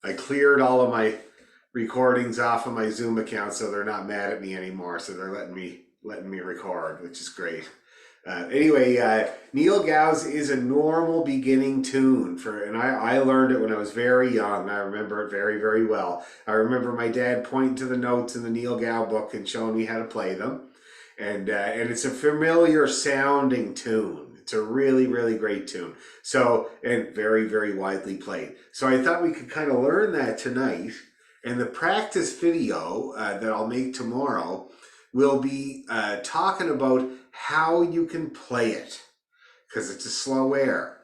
I cleared all of my recordings off of my Zoom account, so they're not mad at me anymore. So they're letting me record, which is great. Anyway, Neil Gauss is a normal beginning tune and I learned it when I was very young. I remember it very, very well. I remember my dad pointing to the notes in the Neil Gauss book and showing me how to play them. And it's a familiar sounding tune. It's a really, really great tune. So, and very, very widely played. So I thought we could kind of learn that tonight. And the practice video that I'll make tomorrow will be talking about how you can play it, because it's a slow air.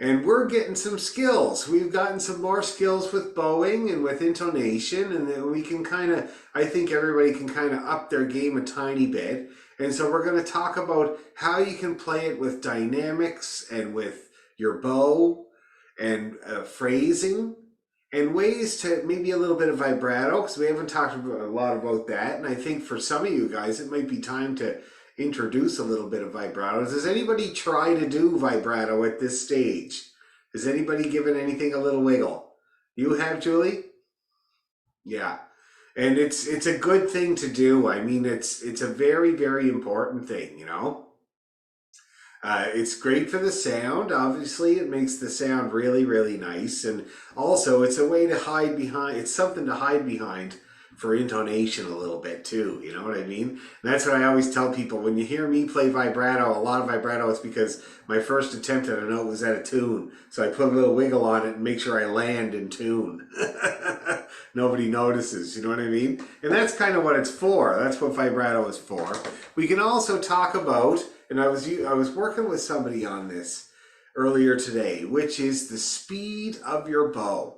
And we're getting some skills. We've gotten some more skills with bowing and with intonation, and then we can kind of, I think everybody can kind of up their game a tiny bit. And so we're going to talk about how you can play it with dynamics and with your bow and phrasing and ways to maybe a little bit of vibrato, because we haven't talked a lot about that. And I think for some of you guys, it might be time to introduce a little bit of vibrato. Does anybody try to do vibrato at this stage? Has anybody given anything a little wiggle? You have, Julie? Yeah. And it's a good thing to do. I mean, it's a very, very important thing, you know? It's great for the sound. Obviously, it makes the sound really, really nice. And also, it's a way to hide behind, it's something to hide behind for intonation a little bit too. You know what I mean? And that's what I always tell people. When you hear me play vibrato, a lot of vibrato, it's because my first attempt at a note was at a tune. So I put a little wiggle on it and make sure I land in tune. Nobody notices, you know what I mean? And that's kind of what it's for. That's what vibrato is for. We can also talk about, and I was working with somebody on this earlier today, which is the speed of your bow.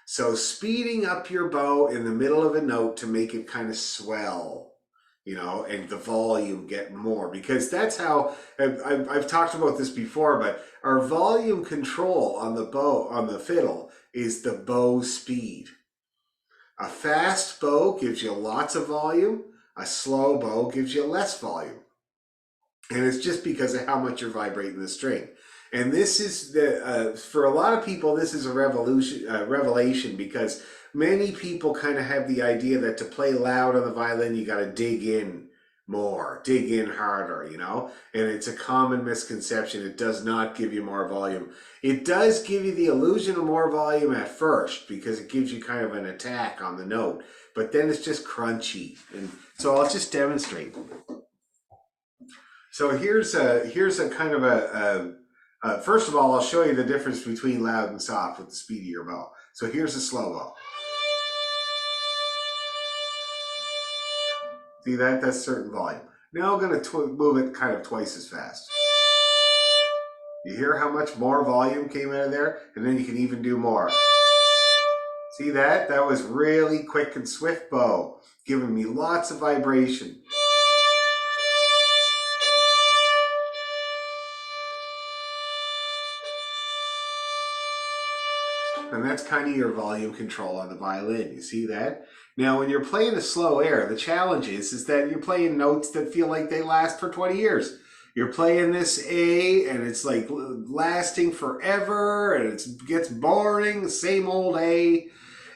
So speeding up your bow in the middle of a note to make it kind of swell, you know, and the volume get more, because that's how, I've talked about this before, but our volume control on the bow, on the fiddle, is the bow speed. A fast bow gives you lots of volume. A slow bow gives you less volume. And it's just because of how much you're vibrating the string. And this is for a lot of people, this is a revelation, because many people kind of have the idea that to play loud on the violin, you got to dig in more, dig in harder, you know? And it's a common misconception. It does not give you more volume. It does give you the illusion of more volume at first, because it gives you kind of an attack on the note, but then it's just crunchy. And so I'll just demonstrate. So here's a kind of first of all, I'll show you the difference between loud and soft with the speed of your bow. So here's a slow bow. See that? That's certain volume. Now I'm going to move it kind of twice as fast. You hear how much more volume came out of there? And then you can even do more. See that? That was really quick and swift bow, giving me lots of vibration. And that's kind of your volume control on the violin. You see that? Now, when you're playing a slow air, the challenge is that you're playing notes that feel like they last for 20 years. You're playing this A, and it's like lasting forever, and it gets boring, same old A.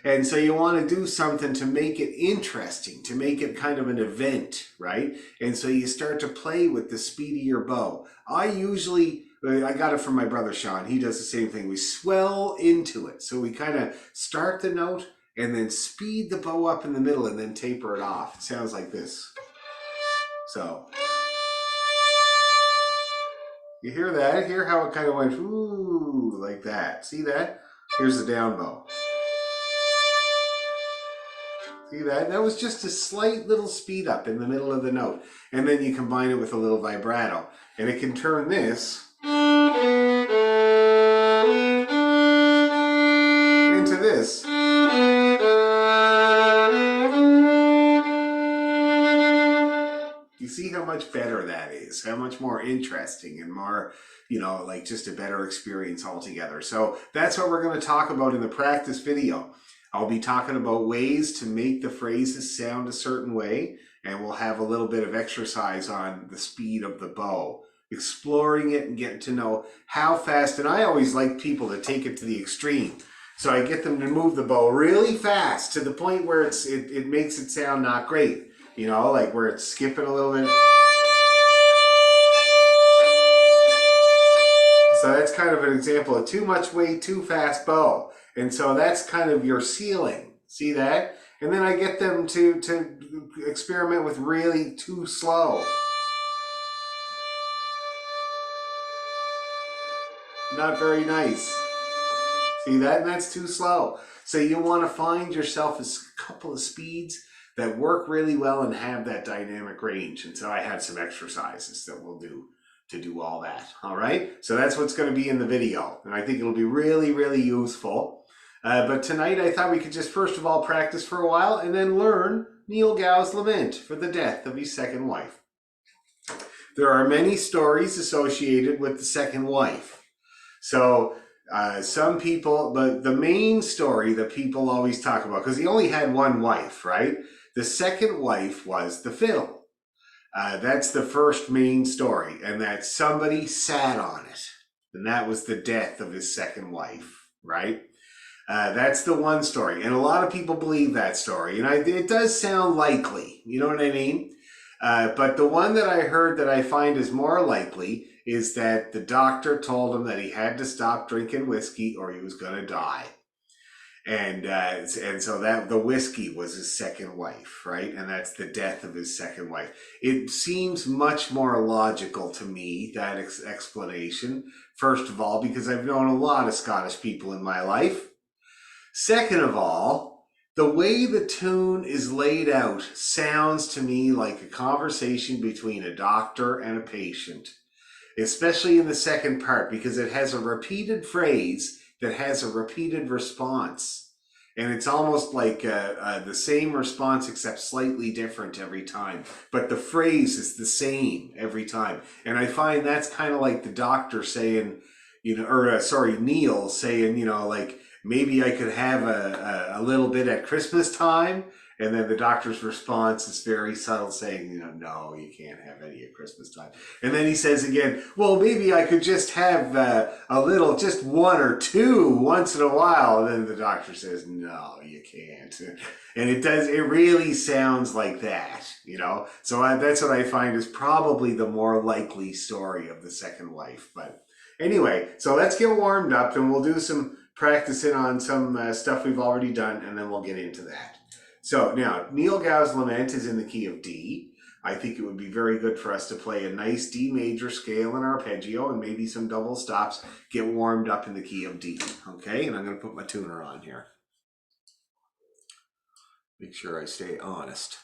And so you want to do something to make it interesting, to make it kind of an event, right? And so you start to play with the speed of your bow. I got it from my brother Sean. He does the same thing. We swell into it. So we kind of start the note and then speed the bow up in the middle and then taper it off. It sounds like this. So you hear that? Hear how it kind of went ooh, like that. See that? Here's the down bow. See that? That was just a slight little speed up in the middle of the note. And then you combine it with a little vibrato. And it can turn this into this. You see how much better that is, how much more interesting and more, you know, like just a better experience altogether. So that's what we're going to talk about in the practice video. I'll be talking about ways to make the phrases sound a certain way, and we'll have a little bit of exercise on the speed of the bow, exploring it and getting to know how fast. And I always like people to take it to the extreme. So I get them to move the bow really fast to the point where it makes it sound not great. You know, like where it's skipping a little bit. So that's kind of an example of too much weight, too fast bow. And so that's kind of your ceiling. See that? And then I get them to experiment with really too slow. Not very nice. See that? And that's too slow. So you want to find yourself a couple of speeds that work really well and have that dynamic range. And so I have some exercises that we'll do to do all that. All right. So that's what's going to be in the video. And I think it'll be really, really useful. But tonight I thought we could just first of all practice for a while and then learn Neil Gow's lament for the death of his second wife. There are many stories associated with the second wife. So some people, but the main story that people always talk about, because he only had one wife, right? The second wife was the fiddle. That's the first main story, and that somebody sat on it. And that was the death of his second wife, right? That's the one story. And a lot of people believe that story. And it does sound likely, you know what I mean? But the one that I heard that I find is more likely is that the doctor told him that he had to stop drinking whiskey or he was going to die. And so that the whiskey was his second wife, right? And that's the death of his second wife. It seems much more logical to me, that explanation. First of all, because I've known a lot of Scottish people in my life. Second of all, the way the tune is laid out sounds to me like a conversation between a doctor and a patient, especially in the second part, because it has a repeated phrase that has a repeated response. And it's almost like the same response except slightly different every time. But the phrase is the same every time. And I find that's kind of like the doctor saying, you know, or Neil saying, you know, like, maybe I could have a little bit at Christmas time. And then the doctor's response is very subtle, saying, you know, no, you can't have any at Christmas time. And then he says again, well, maybe I could just have a little, just one or two once in a while. And then the doctor says, no, you can't. And it really sounds like that, you know? So that's what I find is probably the more likely story of the second wife. But anyway, so let's get warmed up and we'll do some practicing on some stuff we've already done, and then we'll get into that. So now, Neil Gow's lament is in the key of D. I think it would be very good for us to play a nice D major scale in arpeggio and maybe some double stops, get warmed up in the key of D. Okay, and I'm going to put my tuner on here. Make sure I stay honest.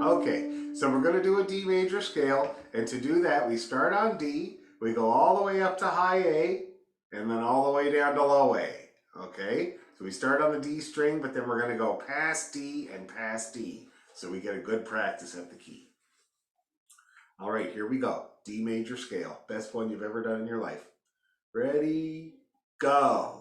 Okay, so we're going to do a D major scale, and to do that, we start on D, we go all the way up to high A, and then all the way down to low A, okay? So we start on the D string, but then we're going to go past D and past D, so we get a good practice at the key. All right, here we go. D major scale, best one you've ever done in your life. Ready, go.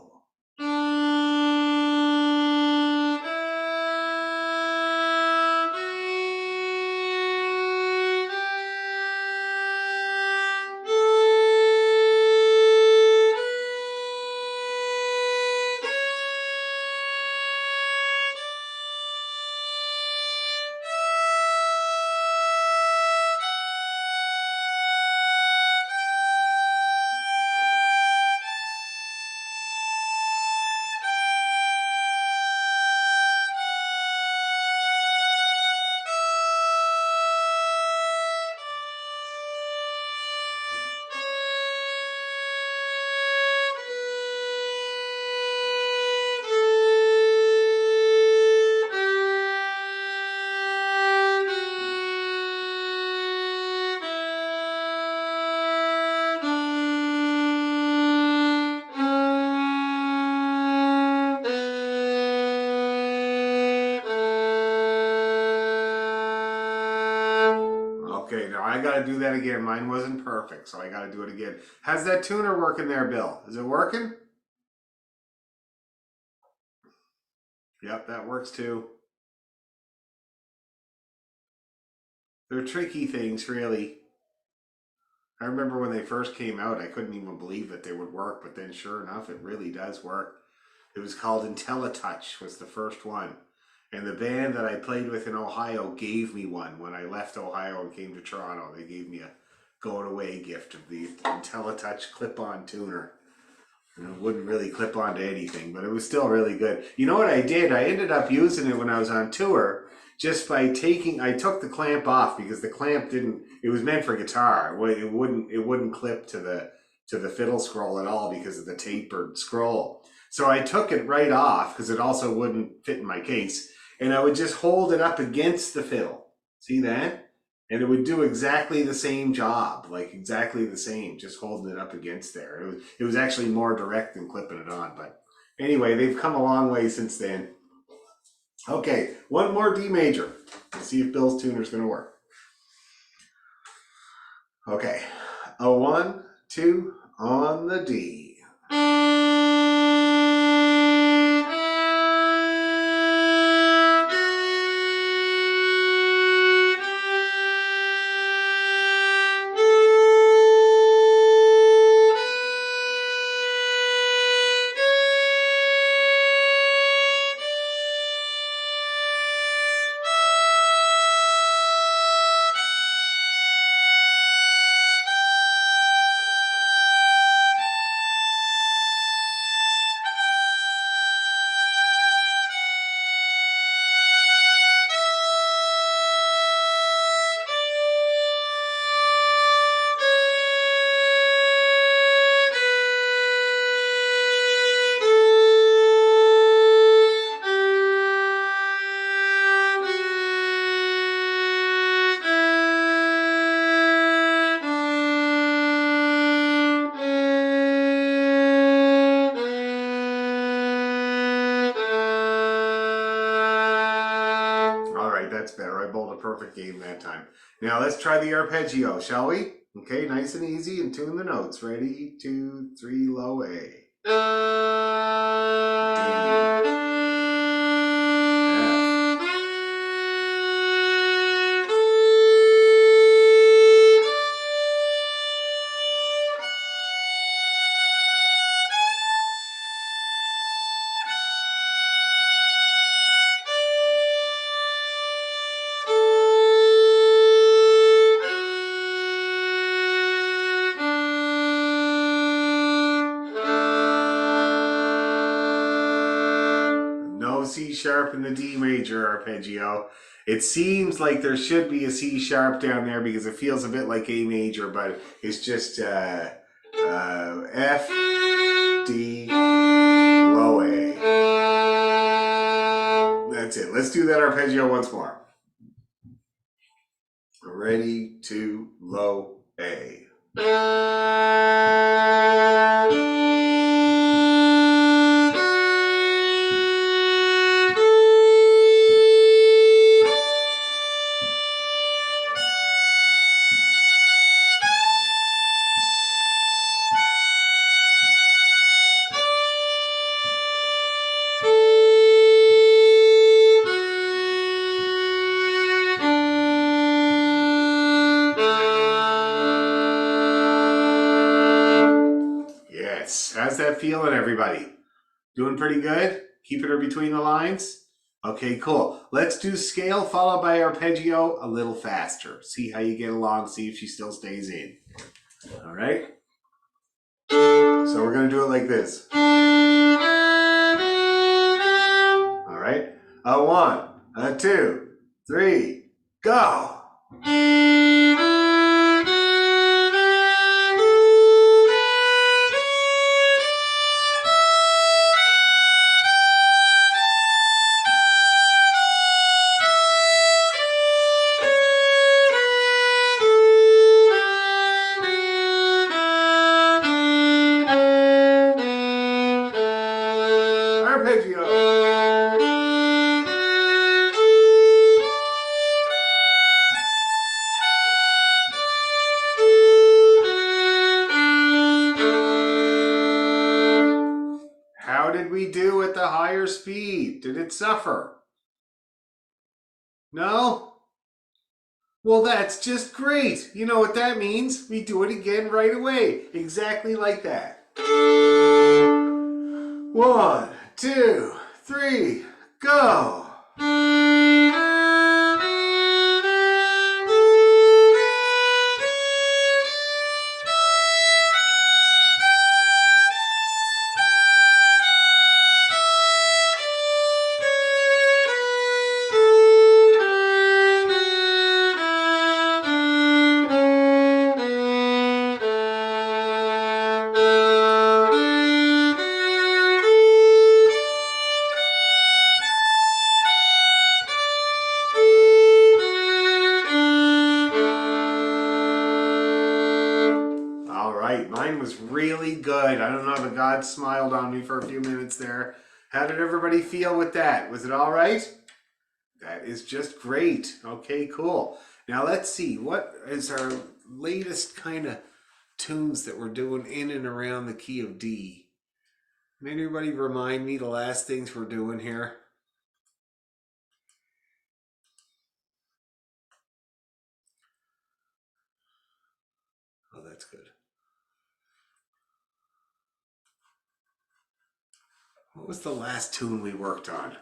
Okay, now I got to do that again. Mine wasn't perfect, so I got to do it again. How's that tuner working there, Bill? Is it working? Yep, that works too. They're tricky things, really. I remember when they first came out, I couldn't even believe that they would work, but then sure enough, it really does work. It was called IntelliTouch, was the first one. And the band that I played with in Ohio gave me one when I left Ohio and came to Toronto. They gave me a going away gift of the IntelliTouch clip-on tuner. And it wouldn't really clip onto anything, but it was still really good. You know what I did? I ended up using it when I was on tour just by I took the clamp off because the clamp didn't, it was meant for guitar. It wouldn't clip to the fiddle scroll at all because of the tapered scroll. So I took it right off because it also wouldn't fit in my case. And I would just hold it up against the fiddle. See that? And it would do exactly the same job, like exactly the same, just holding it up against there. It was actually more direct than clipping it on. But anyway, they've come a long way since then. Okay, one more D major. Let's see if Bill's tuner's gonna work. Okay, a 1, 2 on the D. That's better. I bowled a perfect game that time. Now let's try the arpeggio, shall we? Okay, nice and easy, and tune the notes. Ready, 2, 3, low A. C sharp in the D major arpeggio. It seems like there should be a C sharp down there because it feels a bit like A major, but it's just F, D, low A. That's it. Let's do that arpeggio once more. Ready, 2, low A. How's that feeling, everybody? Doing pretty good? Keeping her between the lines? Okay, cool. Let's do scale followed by arpeggio a little faster. See how you get along, see if she still stays in. All right? So we're going to do it like this. All right? A 1, a 2, 3, go! How did we do at the higher speed? Did it suffer? No? Well, that's just great. You know what that means? We do it again right away. Exactly like that. 1, 2, 3, go. All right, mine was really good. I don't know, the God smiled on me for a few minutes there. How did everybody feel with that? Was it all right? That is just great. Okay, cool. Now let's see, what is our latest kind of tunes that we're doing in and around the key of D? Can anybody remind me the last things we're doing here? Oh, that's good. What was the last tune we worked on?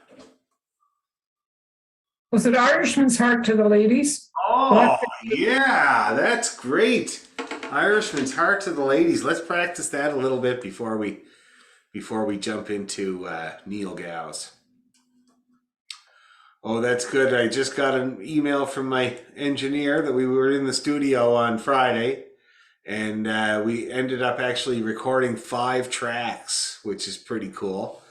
Was it Irishman's Heart to the Ladies? Oh, yeah, that's great. Irishman's Heart to the Ladies. Let's practice that a little bit before we jump into Neil Gow's. Oh, that's good. I just got an email from my engineer that we were in the studio on Friday, and we ended up actually recording 5 tracks, which is pretty cool.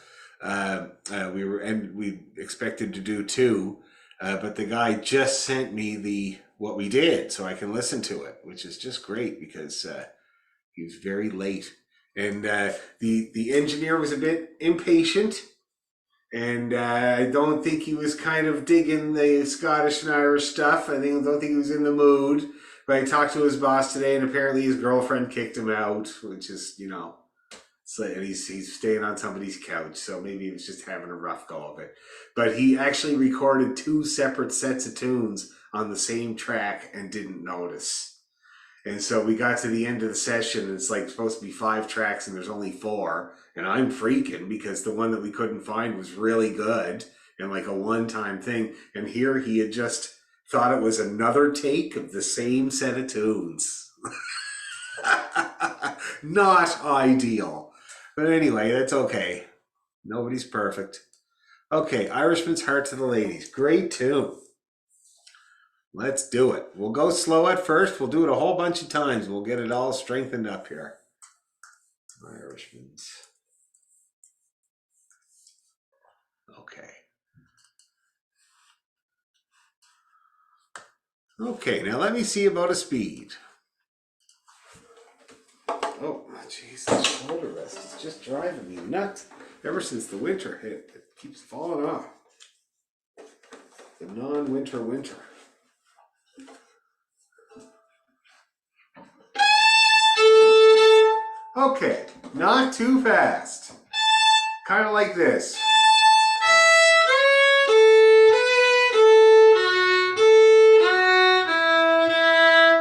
We expected to do 2, but the guy just sent me what we did, so I can listen to it, which is just great because he was very late, and the engineer was a bit impatient. And I don't think he was kind of digging the Scottish and Irish stuff. Don't think he was in the mood. But I talked to his boss today, and apparently his girlfriend kicked him out, which is, and he's staying on somebody's couch. So maybe he was just having a rough go of it. But he actually recorded 2 separate sets of tunes on the same track and didn't notice. And so we got to the end of the session, and it's like supposed to be 5 tracks, and there's only 4. And I'm freaking because the one that we couldn't find was really good and like a one-time thing. And here he had just thought it was another take of the same set of tunes. Not ideal. But anyway, that's okay. Nobody's perfect. Okay, Irishman's Heart to the Ladies. Great tune. Let's do it. We'll go slow at first. We'll do it a whole bunch of times. We'll get it all strengthened up here. Irishman's. Okay. Okay, now let me see about a speed. Oh, jeez, the shoulder rest is just driving me nuts. Ever since the winter hit, it keeps falling off. The non-winter winter. Okay, not too fast. Kind of like this.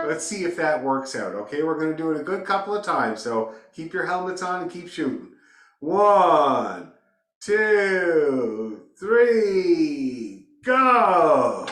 Let's see if that works out. Okay, we're going to do it a good couple of times. So keep your helmets on and keep shooting. 1, 2, 3, go!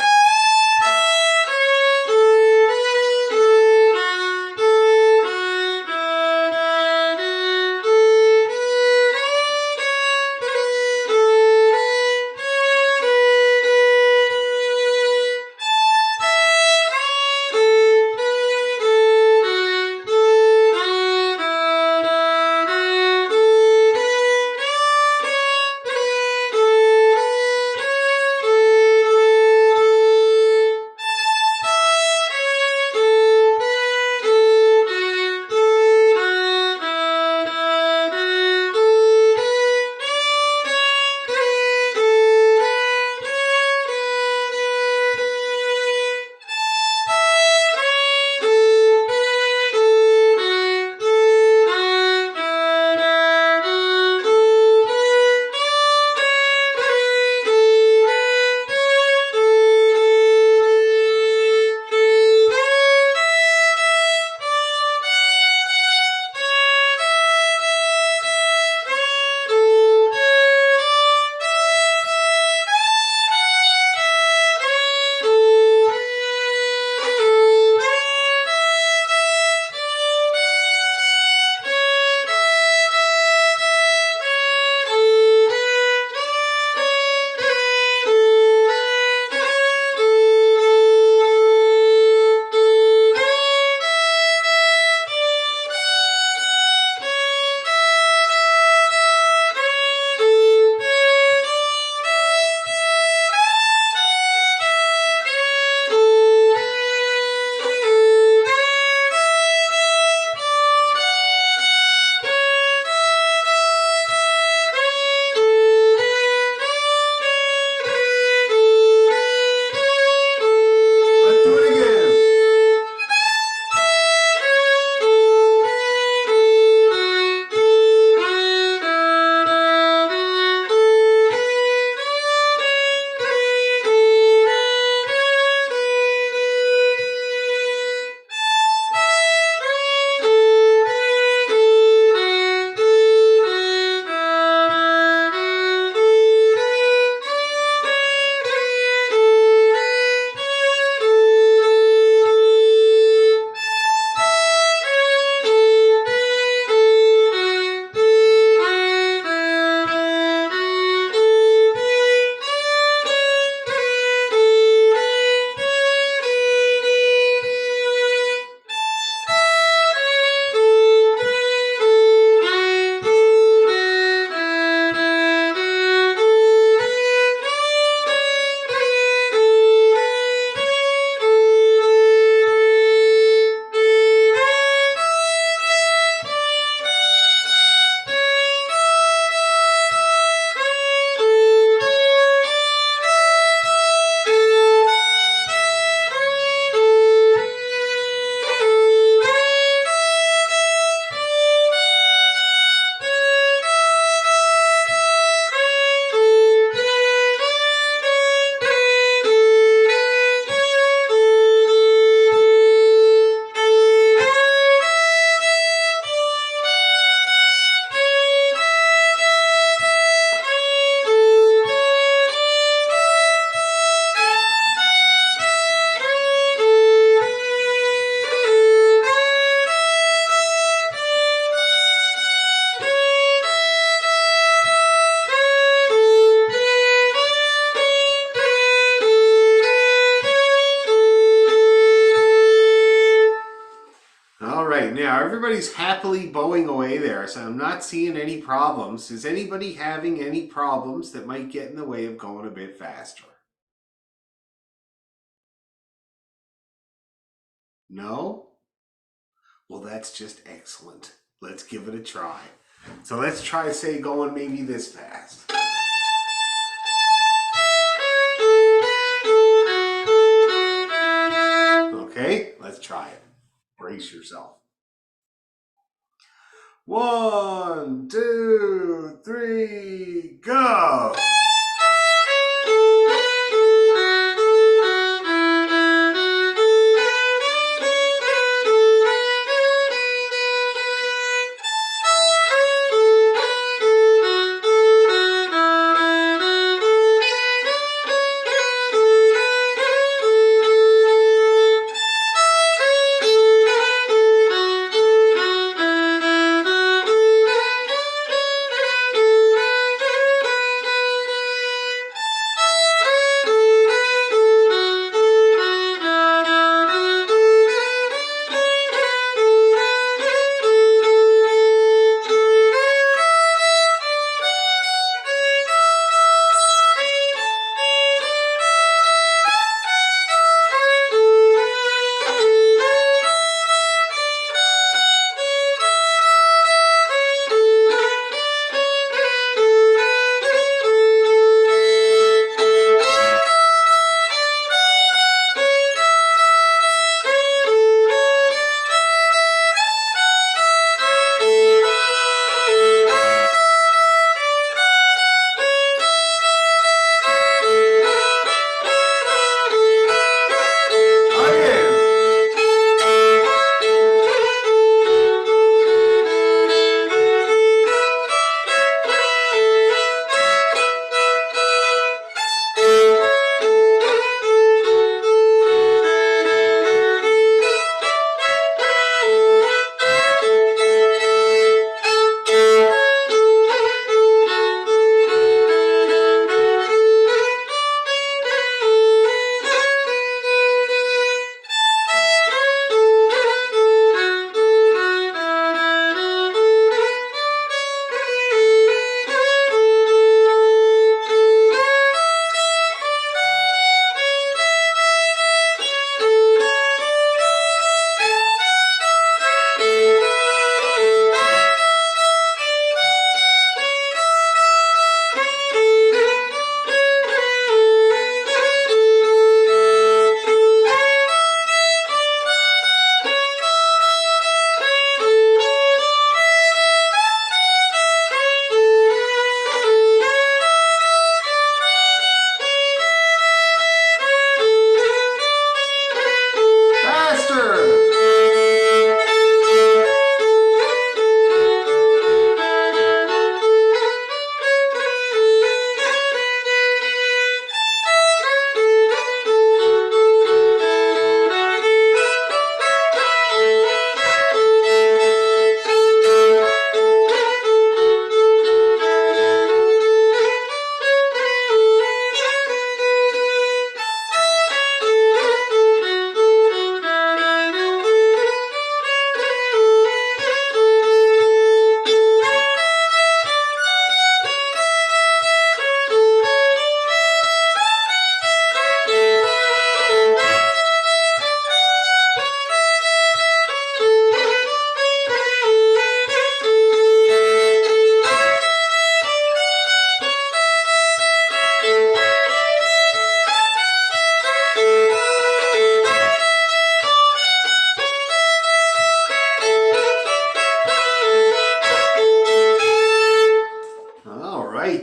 everybody's happily bowing away there, so I'm not seeing any problems. Is anybody having any problems that might get in the way of going a bit faster? No? Well, that's just excellent. Let's give it a try. So let's try, say, going maybe this fast. Okay, let's try it. Brace yourself. 1, 2, 3, go!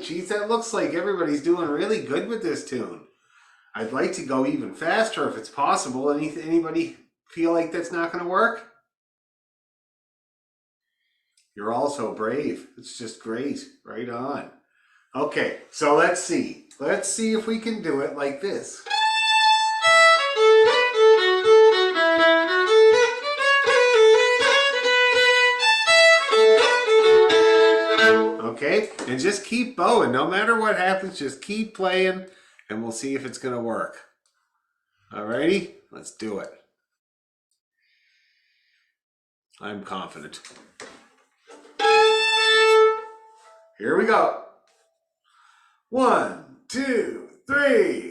Geez, that looks like everybody's doing really good with this tune. I'd like to go even faster if it's possible. Anybody feel like that's not going to work? You're all so brave. It's just great. Right on. Okay, so let's see. Let's see if we can do it like this. Okay, and just keep bowing. No matter what happens, just keep playing and we'll see if it's going to work. Alrighty, let's do it. I'm confident. Here we go. 1, 2, 3.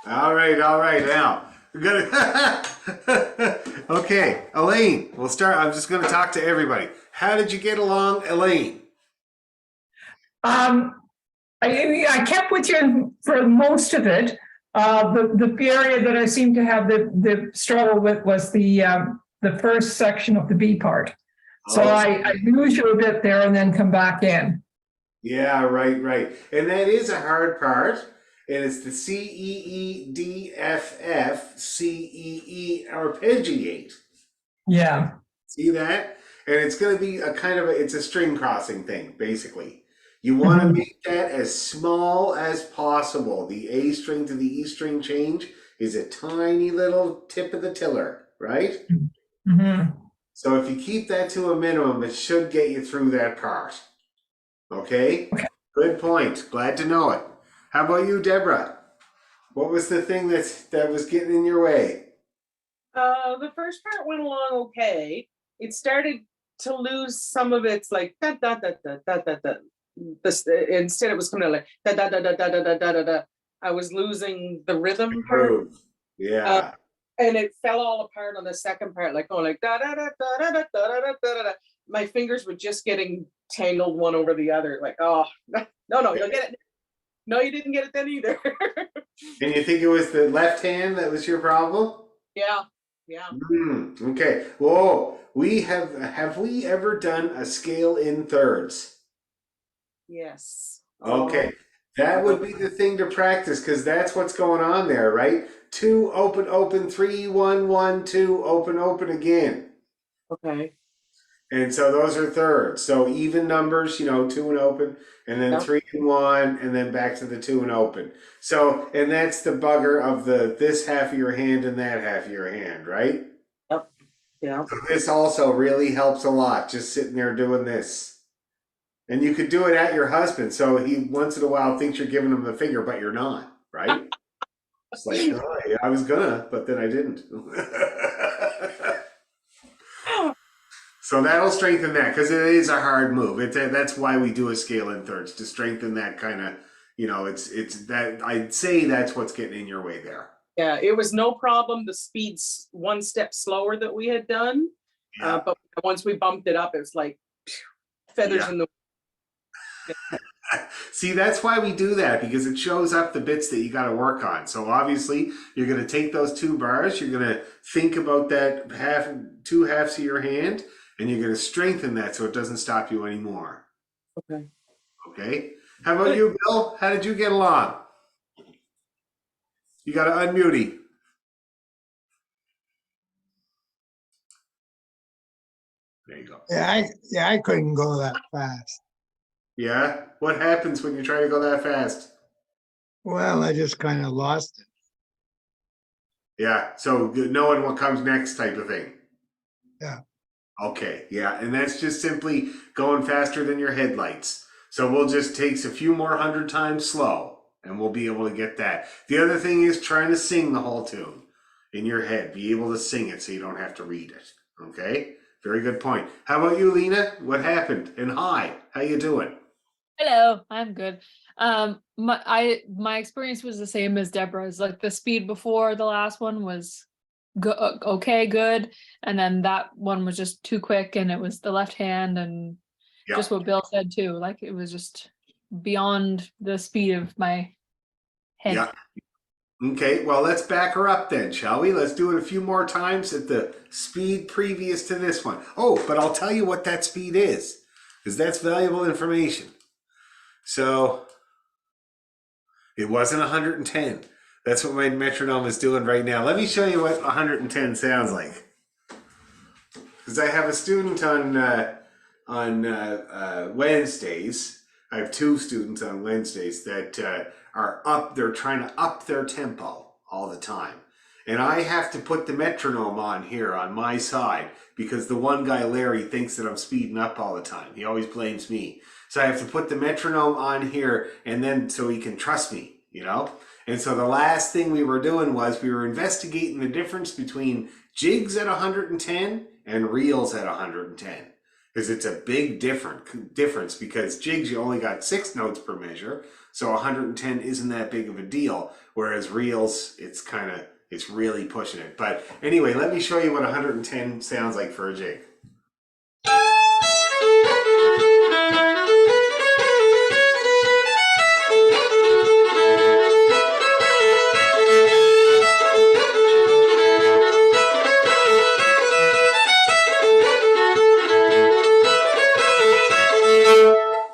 All right, now we're gonna. Okay, Elaine, we'll start. I'm just gonna talk to everybody. How did you get along, Elaine? Um, I kept with you for most of it. The area that I seemed to have the struggle with was the first section of the B part. So Oh. I lose you a bit there and then come back in. Yeah, right. And that is a hard part. And it's the CEEDFF arpeggiate. Yeah. See that? And it's going to be a kind of it's a string crossing thing, basically. You want to make that as small as possible. The A string to the E string change is a tiny little tip of the tiller, right? Mm-hmm. So if you keep that to a minimum, it should get you through that part. Okay? Good point. Glad to know it. How about you, Deborah? What was the thing that was getting in your way? The first part went along okay. It started to lose some of its like da da da da da da da. This instead it was coming out like da da da da da da da da da. I was losing the rhythm part, Yeah. and it fell all apart on the second part, like going like da da da da da da da da da da. My fingers were just getting tangled one over the other. Like, oh no, you'll get it. No, you didn't get it then either. And you think it was the left hand that was your problem? Yeah. Okay. Whoa. Have we ever done a scale in thirds? Yes. Okay. That would be the thing to practice because that's what's going on there, right? 2, open, 3, 1, 1, 2, open again. Okay. And so those are thirds. So even numbers, 2 and open, and then 3 and 1, and then back to the 2 and open. So, and that's the bugger of this half of your hand and that half of your hand, right? Yep. Yeah. So this also really helps a lot, just sitting there doing this. And you could do it at your husband, so he once in a while thinks you're giving him the finger, but you're not, right? It's like, oh, yeah, I was gonna, but then I didn't. So that'll strengthen that because it is a hard move. That's why we do a scale in thirds to strengthen that kind of, it's that I'd say that's what's getting in your way there. Yeah, it was no problem. The speed's one step slower that we had done, Yeah. but once we bumped it up, it's like feathers in the. See, that's why we do that because it shows up the bits that you got to work on. So obviously, you're going to take those 2 bars. You're going to think about that 2 halves of your hand. And you're going to strengthen that so it doesn't stop you anymore. Okay. Okay. How about you, Bill? How did you get along? You got to unmute. There you go. Yeah, I couldn't go that fast. Yeah? What happens when you try to go that fast? Well, I just kind of lost it. Yeah. So knowing what comes next type of thing. Yeah. Okay, yeah, and that's just simply going faster than your headlights. So we'll just take a few more 100 times slow and we'll be able to get that. The other thing is trying to sing the whole tune in your head. Be able to sing it so you don't have to read it. Okay? Very good point. How about you, Lena? What happened? And hi, how you doing? Hello, I'm good. My experience was the same as Deborah's. Like the speed before the last one was okay, good, and then that one was just too quick, and it was the left hand, and Yeah. just what Bill said too. Like it was just beyond the speed of my head. Yeah. Okay, well, let's back her up then, shall we? Let's do it a few more times at the speed previous to this one. Oh, but I'll tell you what that speed is, because that's valuable information. So it wasn't 110. That's what my metronome is doing right now. Let me show you what 110 sounds like. Because I have a student on Wednesdays. I have 2 students on Wednesdays that are up. They're trying to up their tempo all the time. And I have to put the metronome on here on my side because the one guy, Larry, thinks that I'm speeding up all the time. He always blames me. So I have to put the metronome on here and then so he can trust me, you know? And so the last thing we were doing was we were investigating the difference between jigs at 110 and reels at 110. Because it's a big difference because jigs, you only got 6 notes per measure. So 110 isn't that big of a deal. Whereas reels, it's really pushing it. But anyway, let me show you what 110 sounds like for a jig.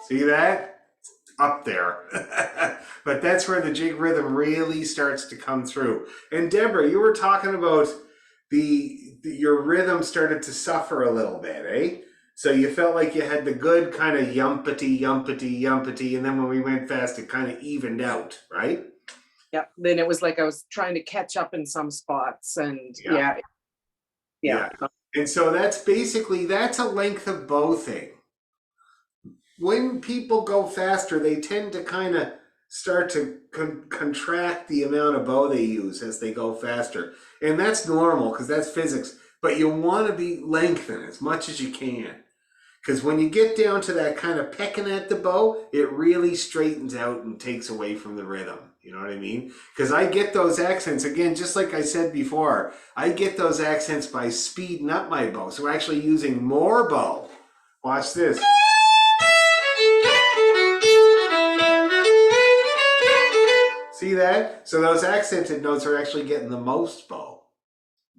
See that? It's up there. But that's where the jig rhythm really starts to come through. And Deborah, you were talking about your rhythm started to suffer a little bit, eh? So you felt like you had the good kind of yumpity, yumpity, yumpity, and then when we went fast, it kind of evened out, right? Yeah, then it was like I was trying to catch up in some spots, and Yeah. yeah. And so that's a length of bow thing. When people go faster, they tend to kind of start to contract the amount of bow they use as they go faster. And that's normal because that's physics. But you want to be lengthen as much as you can. Because when you get down to that kind of pecking at the bow, it really straightens out and takes away from the rhythm. You know what I mean? Because I get those accents, again, just like I said before, I get those accents by speeding up my bow. So we're actually using more bow. Watch this. See that? So those accented notes are actually getting the most bow.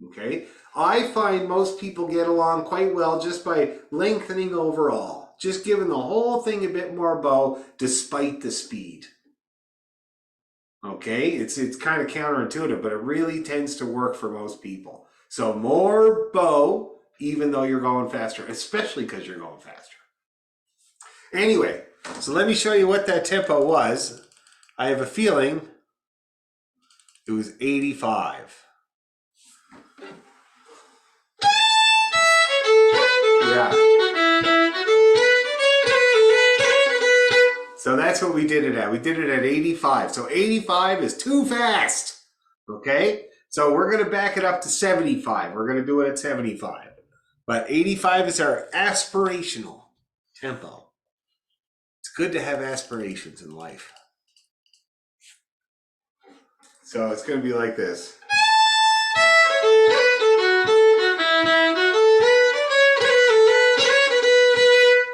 Okay? I find most people get along quite well just by lengthening overall. Just giving the whole thing a bit more bow despite the speed. Okay? It's kind of counterintuitive, but it really tends to work for most people. So more bow, even though you're going faster, especially because you're going faster. Anyway, so let me show you what that tempo was. I have a feeling it was 85. Yeah. So that's what we did it at. We did it at 85. So 85 is too fast. Okay? So we're going to back it up to 75. We're going to do it at 75. But 85 is our aspirational tempo. It's good to have aspirations in life. So it's going to be like this.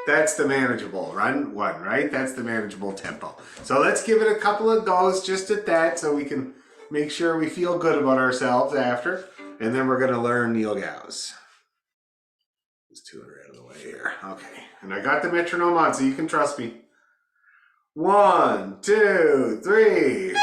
That's the manageable one, right? That's the manageable tempo. So let's give it a couple of goes just at that so we can make sure we feel good about ourselves after. And then we're going to learn Neil Gauss. There's 200 out of the way here. Okay. And I got the metronome on so you can trust me. 1, 2, 3.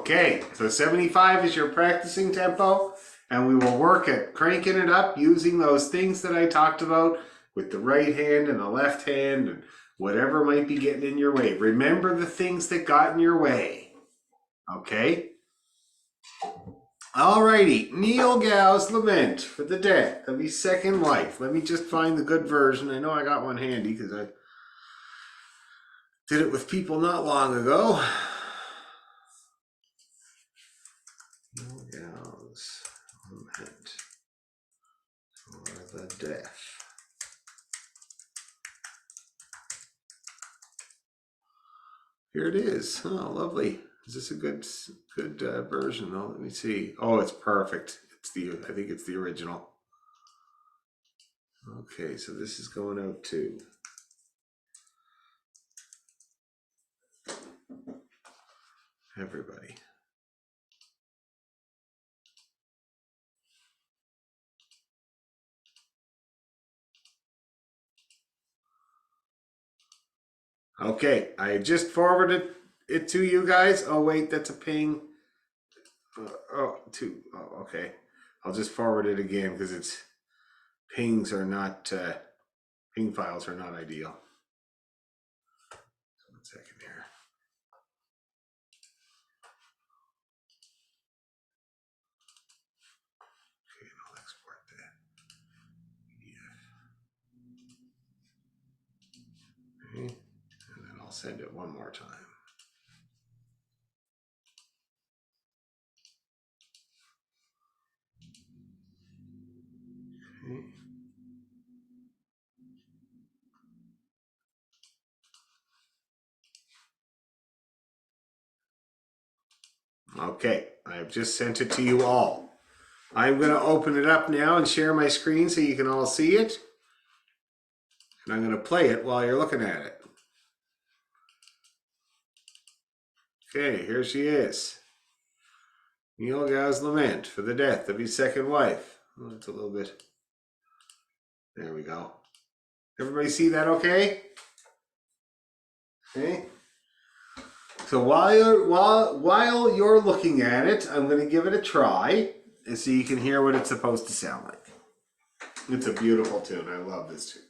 Okay, so 75 is your practicing tempo, and we will work at cranking it up using those things that I talked about with the right hand and the left hand and whatever might be getting in your way. Remember the things that got in your way. Okay? Alrighty, Neil Gow's Lament for the Death of His Second Wife. Let me just find the good version. I know I got one handy because I did it with people not long ago. Neil Gow's Lament for the Death. Here it is. Oh, lovely. Is this a good version? Oh, let me see. Oh, it's perfect. I think it's the original. Okay, so this is going out to everybody. Okay, I just forwarded it to you guys. Oh wait, that's a ping. Okay. I'll just forward it again because it's pings are not ping files are not ideal. So 1 second here. Okay, and I'll export that PDF. Okay, and then I'll send it one more time. Okay. Okay, I've just sent it to you all. I'm going to open it up now and share my screen so you can all see it. And I'm going to play it while you're looking at it. Okay, here she is. Neil Gow's Lament for the Death of His Second Wife. Oh, it's a little bit. There we go. Everybody see that okay? Okay. So while you're looking at it, I'm going to give it a try and so you can hear what it's supposed to sound like. It's a beautiful tune. I love this tune.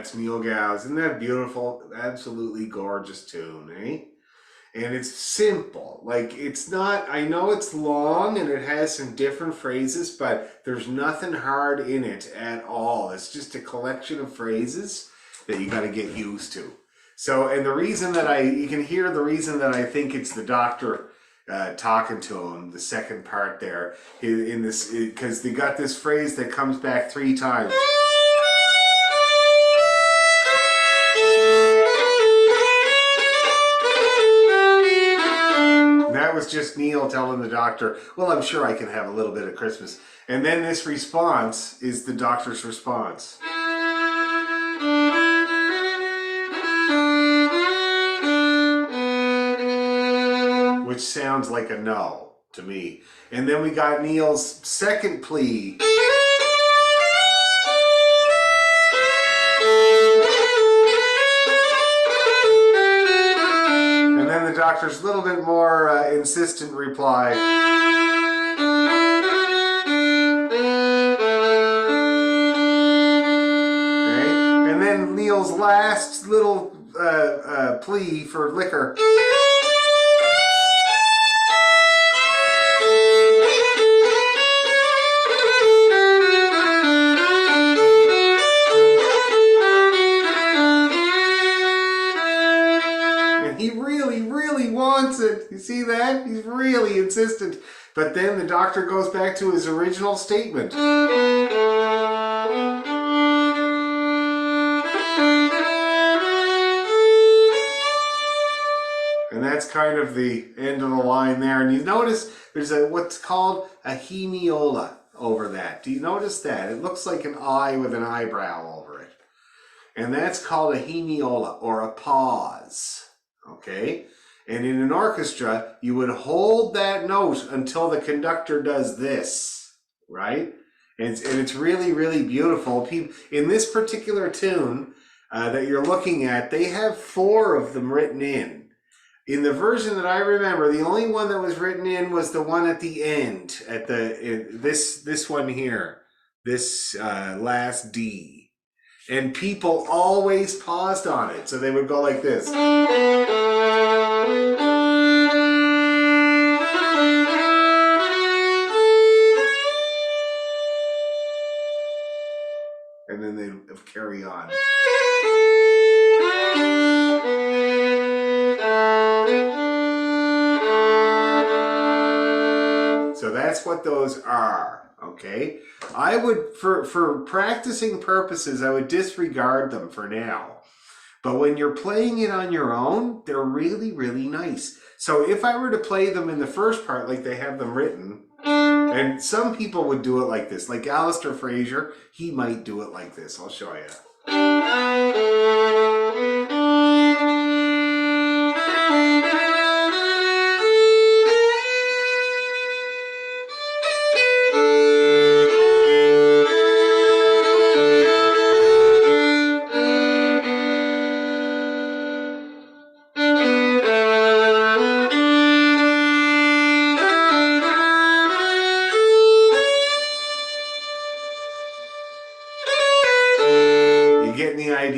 That's Neil Gauss. Isn't that beautiful? Absolutely gorgeous tune, eh? And it's simple. Like, it's not, I know it's long and it has some different phrases, but there's nothing hard in it at all. It's just a collection of phrases that you got to get used to. So, and the reason that you can hear the reason that I think it's the doctor talking to him, the second part there, in this, because they got this phrase that comes back 3 times. That was just Neil telling the doctor, well, I'm sure I can have a little bit of Christmas. And then this response is the doctor's response. Which sounds like a no to me. And then we got Neil's second plea. And then the doctor's little bit more insistent reply. Okay? And then Neil's last little plea for liquor. He really, really wants it. You see that? He's really insistent. But then the doctor goes back to his original statement. And that's kind of the end of the line there. And you notice there's what's called a hemiola over that. Do you notice that? It looks like an eye with an eyebrow over it. And that's called a hemiola, or a pause. Okay? And in an orchestra, you would hold that note until the conductor does this, right? And it's really, really beautiful. In this particular tune that you're looking at, they have 4 of them written in. In the version that I remember, the only one that was written in was the one at the end, at this one here, this last D. And people always paused on it, so they would go like this. And then they would carry on. So that's what those are, okay? I would, for practicing purposes, I would disregard them for now. But when you're playing it on your own, they're really, really nice. So if I were to play them in the first part like they have them written, and some people would do it like this, like Alistair Fraser, he might do it like this. I'll show you.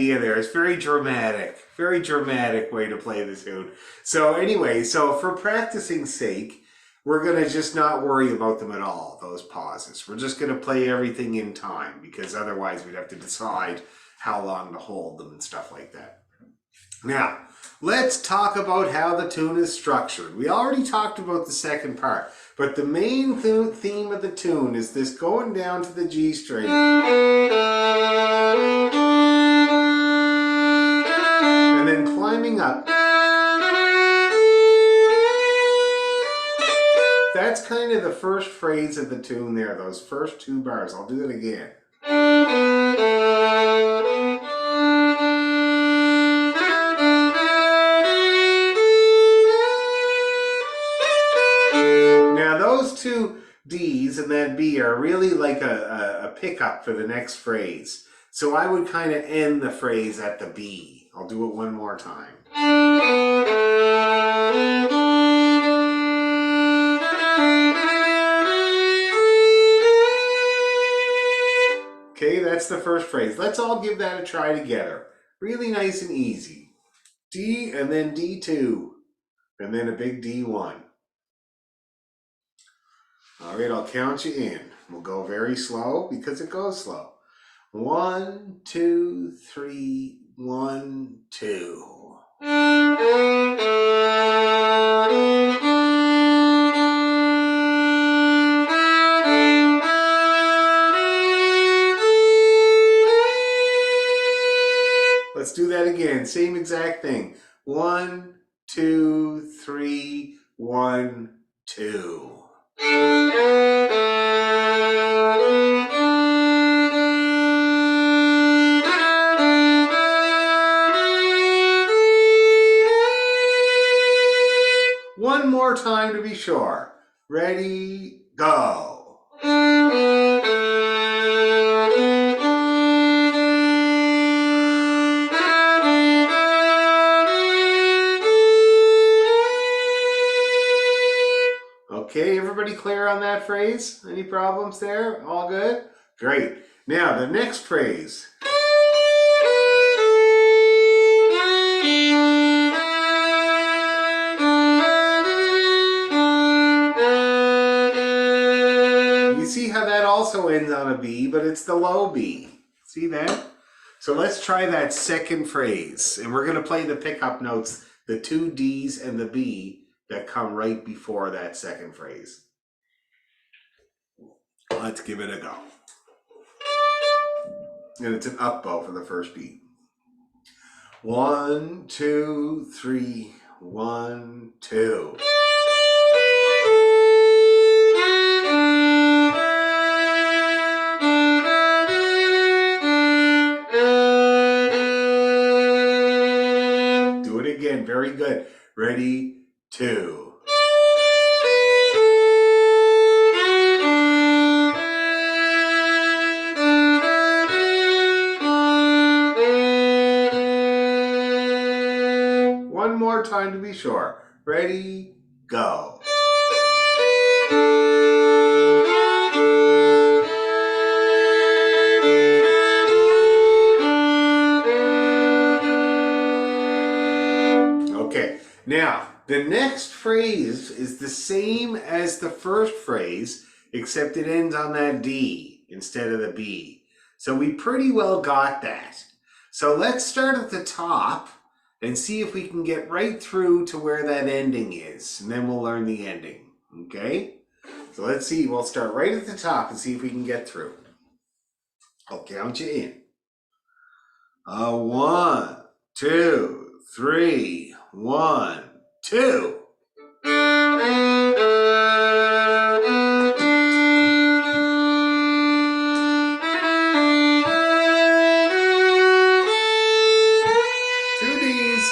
There. It's very dramatic way to play the tune. So anyway, so for practicing sake, we're going to just not worry about them at all, those pauses. We're just going to play everything in time, because otherwise we'd have to decide how long to hold them and stuff like that. Now, let's talk about how the tune is structured. We already talked about the second part, but the main theme of the tune is this going down to the G string. And then climbing up. That's kind of the first phrase of the tune there, those first 2 bars. I'll do it again. Now those 2 D's and that B are really like a pickup for the next phrase. So I would kind of end the phrase at the B. I'll do it one more time. Okay, that's the first phrase. Let's all give that a try together. Really nice and easy. D and then D2 and then a big D1. All right, I'll count you in. We'll go very slow because it goes slow. 1, 2, 3, 1, 2. Let's do that again. Same exact thing. 1, 2, 3, 1, 2. One more time to be sure. Ready, go. Okay, everybody clear on that phrase? Any problems there? All good? Great. Now, the next phrase. You see how that also ends on a B, but it's the low B. See that? So let's try that second phrase. And we're going to play the pickup notes, the two D's and the B that come right before that second phrase. Let's give it a go. And it's an up bow for the first beat. 1, 2, 3, 1, 2. Do it again. Very good. Ready, 2. One more time to be sure. Ready, go. Okay, now the next phrase is the same as the first phrase, except it ends on that D instead of the B. So we pretty well got that. So let's start at the top and see if we can get right through to where that ending is, and then we'll learn the ending, okay? So let's see, we'll start right at the top and see if we can get through. I'll count you in. 1, 2, 3, 1, 2. Two D's.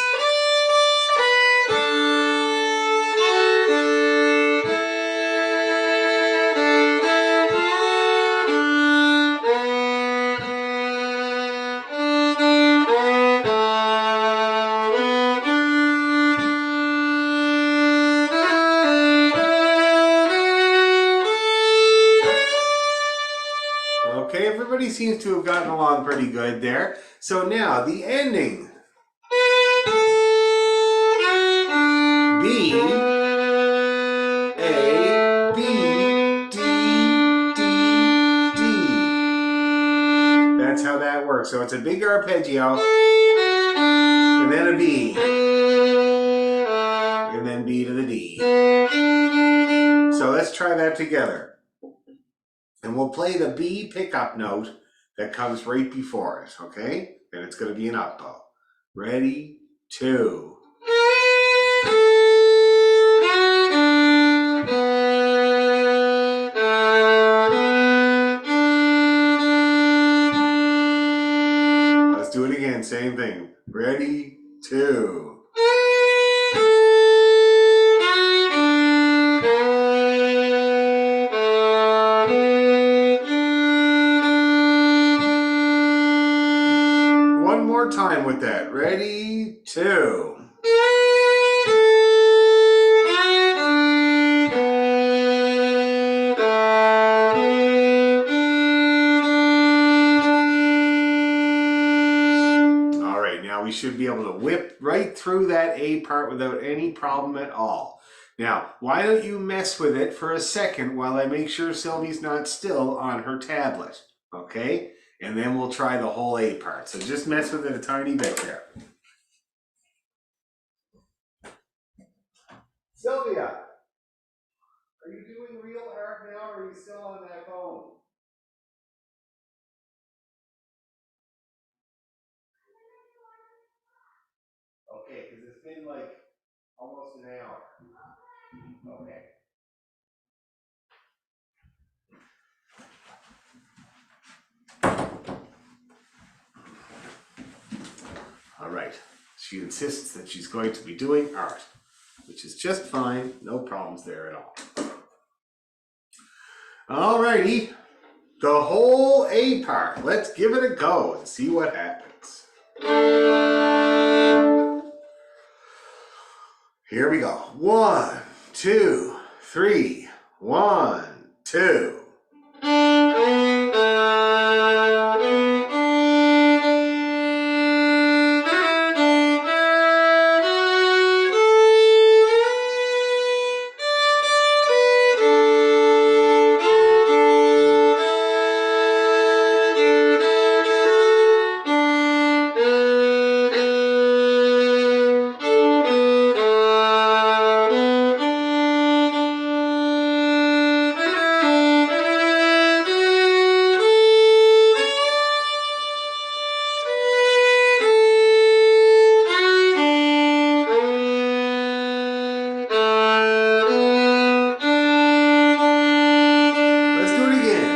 Okay, everybody seems to have gotten along pretty good there. So now the ending. B, A, B, D, D, D. That's how that works. So it's a big arpeggio, and then a B, and then B to the D. So let's try that together. And we'll play the B pickup note that comes right before it, okay? And it's going to be an up bow. Ready, 2. Let's do it again, same thing. Ready, 2. One more time with that. Ready, 2. Now we should be able to whip right through that A part without any problem at all. Now, why don't you mess with it for a second while I make sure Sylvie's not still on her tablet, okay? And then we'll try the whole A part. So just mess with it a tiny bit there. Sylvia, are you doing real art now or are you still on that phone? Okay, because it's been like almost an hour. Okay. All right. She insists that she's going to be doing art, which is just fine. No problems there at all. All righty. The whole A part. Let's give it a go and see what happens. Here we go. 1, 2, 3. 1, 2. Let's do it again.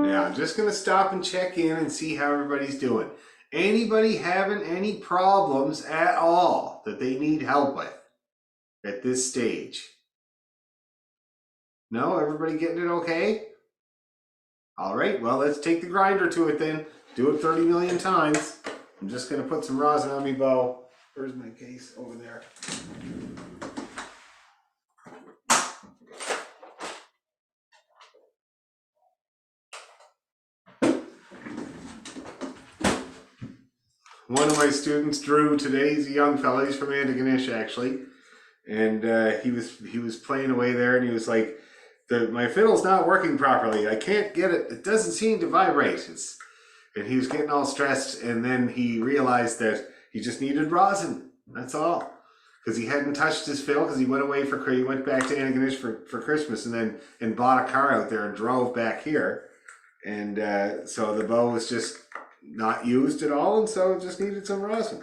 Now I'm just going to stop and check in and see how everybody's doing. Anybody having any problems at all that they need help with at this stage? No? Everybody getting it okay? All right, well, let's take the grinder to it then. Do it 30 million times. I'm just going to put some rosin on me bow. Where's my case? Over there. One of my students drew today. He's a young fella. He's from Antigonish actually, and he was playing away there, and he was like, "My fiddle's not working properly. I can't get it. It doesn't seem to vibrate." And he was getting all stressed, and then he realized that he just needed rosin. That's all, because he hadn't touched his fiddle because he went away he went back to Antigonish for Christmas, and bought a car out there and drove back here, and so the bow was just not used at all, and so it just needed some rosin.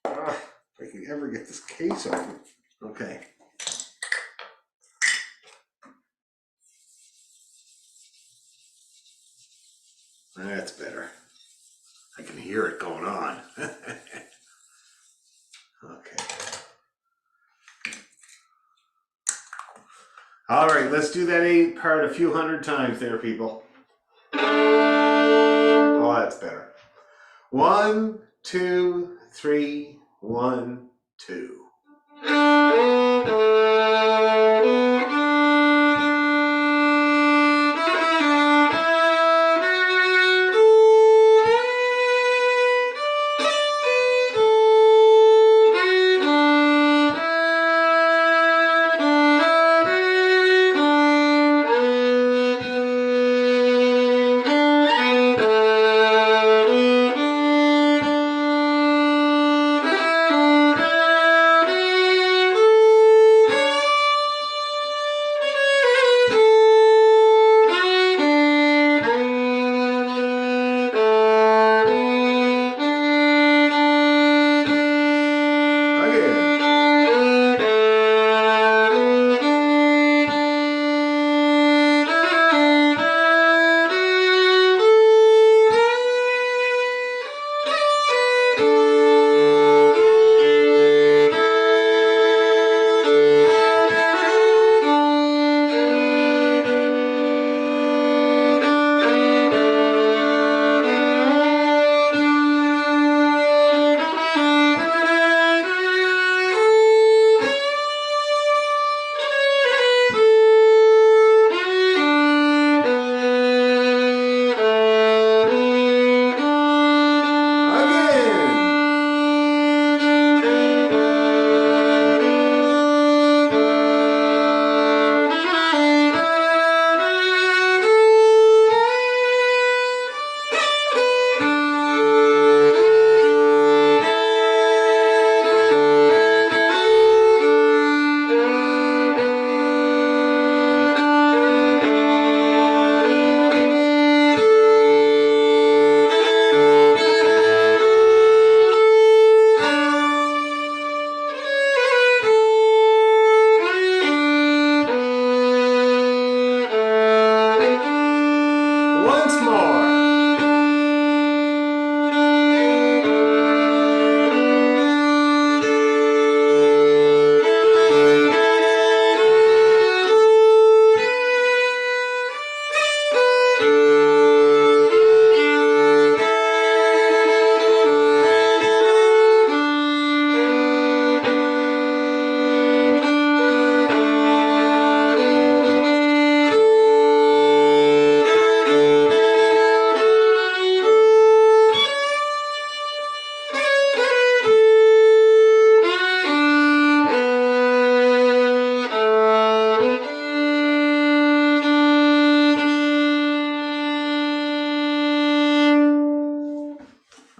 If I can ever get this case open. Okay. That's better. I can hear it going on. Okay. All right, let's do that A part a few hundred times there, people. Oh, that's better. 1, 2, 3. 1, 2.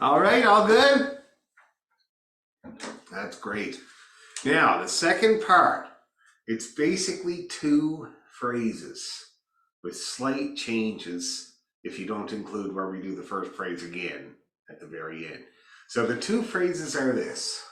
All right, all good? That's great. Now, the second part, it's basically two phrases with slight changes if you don't include where we do the first phrase again at the very end. So the two phrases are this.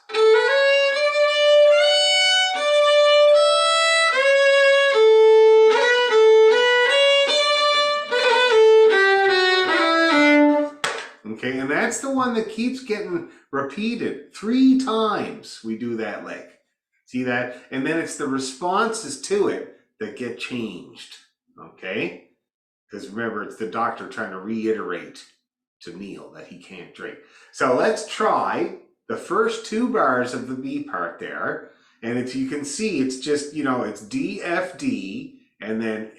Okay, and that's the one that keeps getting repeated 3 times. We do that lick. See that? And then it's the responses to it that get changed. Okay? Because remember, it's the doctor trying to reiterate to Neil that he can't drink. So let's try the first 2 bars of the B part there. And if you can see, it's just, you know, it's D, F, D, and then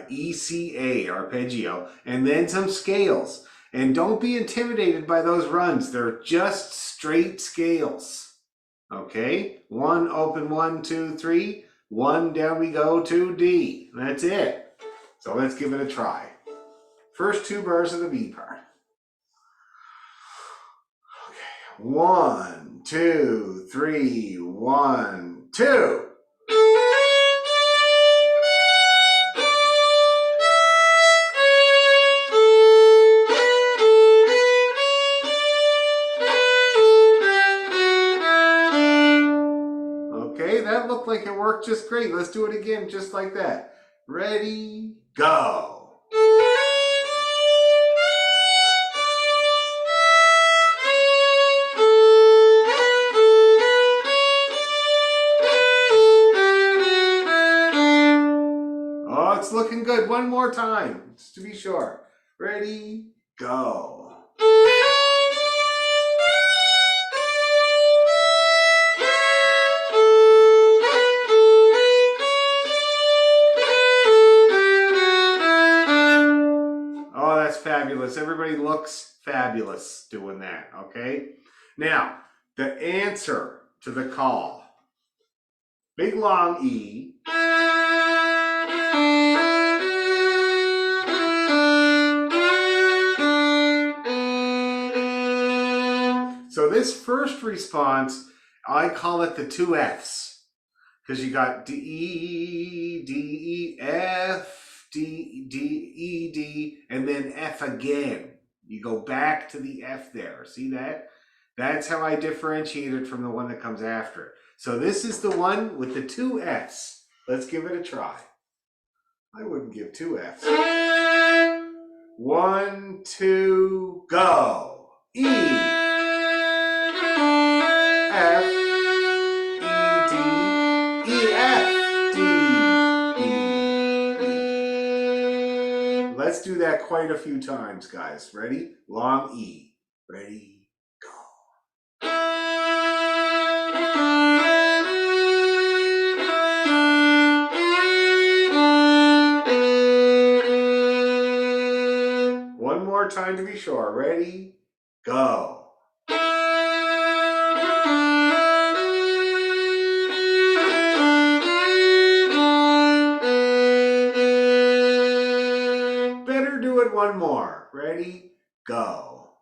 E, C, A, arpeggio, and then some scales. And don't be intimidated by those runs. They're just straight scales. Okay? 1, open 1, 2, 3. 1, down we go to D. That's it. So let's give it a try. First 2 bars of the B part. Okay. 1, 2, 3, 1, 2. Okay, that looked like it worked just great. Let's do it again, just like that. Ready, go. Oh, it's looking good. One more time, just to be sure. Ready, go. Oh, that's fabulous. Everybody looks fabulous doing that, okay? Now, the answer to the call. Big long E. So this first response, I call it the 2 Fs. Because you got D, E, F, D, D, E, D, and then F again. You go back to the F there. See that? That's how I differentiate it from the one that comes after it. So this is the one with the 2 Fs. Let's give it a try. I wouldn't give 2 Fs. 1, 2, go. E, F, E, D, E, F, D, E. Let's do that quite a few times, guys. Ready? Long E. Ready, go. One more time to be sure. Ready, go. Better do it one more. Ready, go.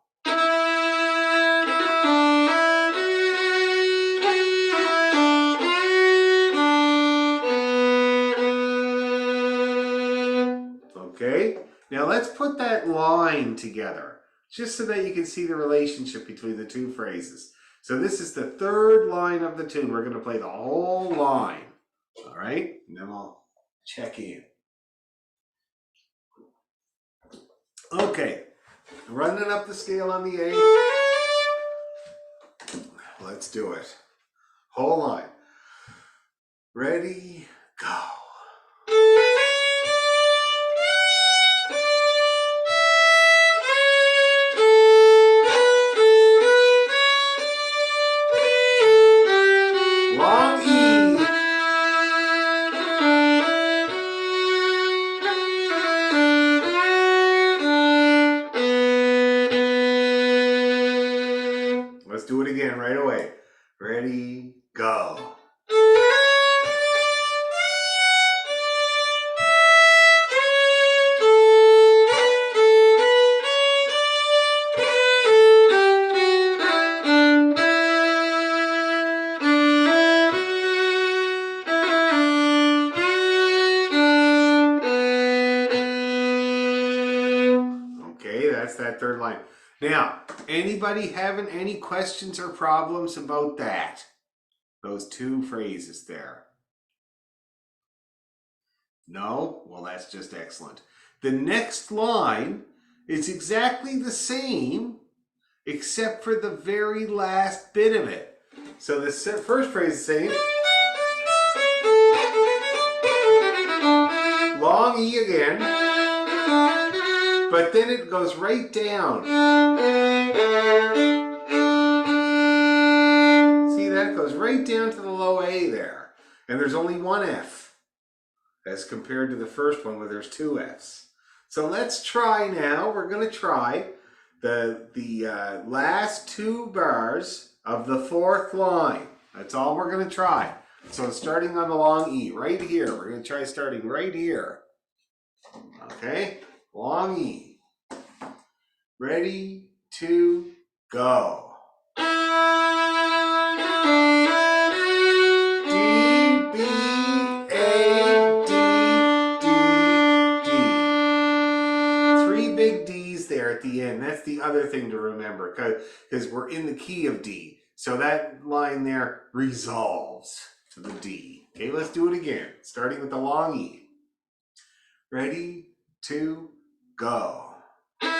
Okay, now let's put that line together, just so that you can see the relationship between the 2 phrases. So this is the 3rd line of the tune. We're going to play the whole line. All right, and then we'll check in. Okay, running up the scale on the A. Let's do it. Whole line. Ready, go. Long E. Let's do it again right away. Ready, go. third line. Now, anybody having any questions or problems about that? Those two phrases there. No? Well, that's just excellent. The next line is exactly the same, except for the very last bit of it. So the first phrase is saying, long E again, but then it goes right down. See, that goes right down to the low A there. And there's only one F as compared to the first one where there's two Fs. So let's try now. We're going to try the last two bars of the fourth line. That's all we're going to try. So starting on the long E right here. We're going to try starting right here. Okay, long E. Ready, to, go. At the end. That's the other thing to remember because we're in the key of D. So that line there resolves to the D. Okay, let's do it again. Starting with the long E. Ready, to, go. Yeah,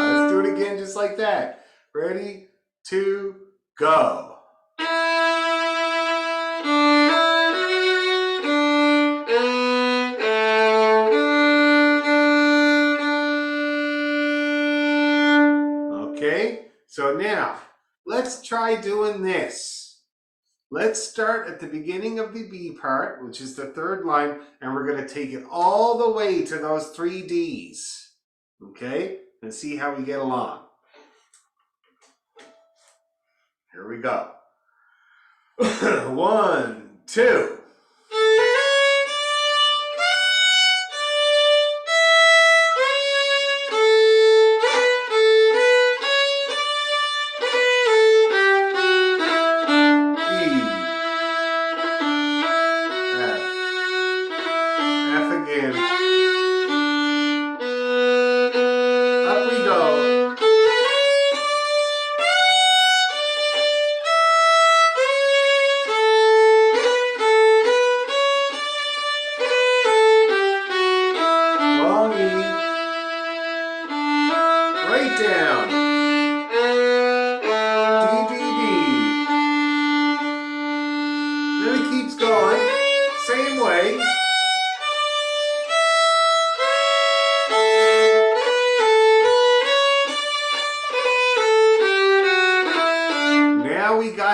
let's do it again just like that. Ready, to, go. Okay, so now let's try doing this. Let's start at the beginning of the B part, which is the third line, and we're going to take it all the way to those three Ds. Okay, and see how we get along. Here we go. 1, 2.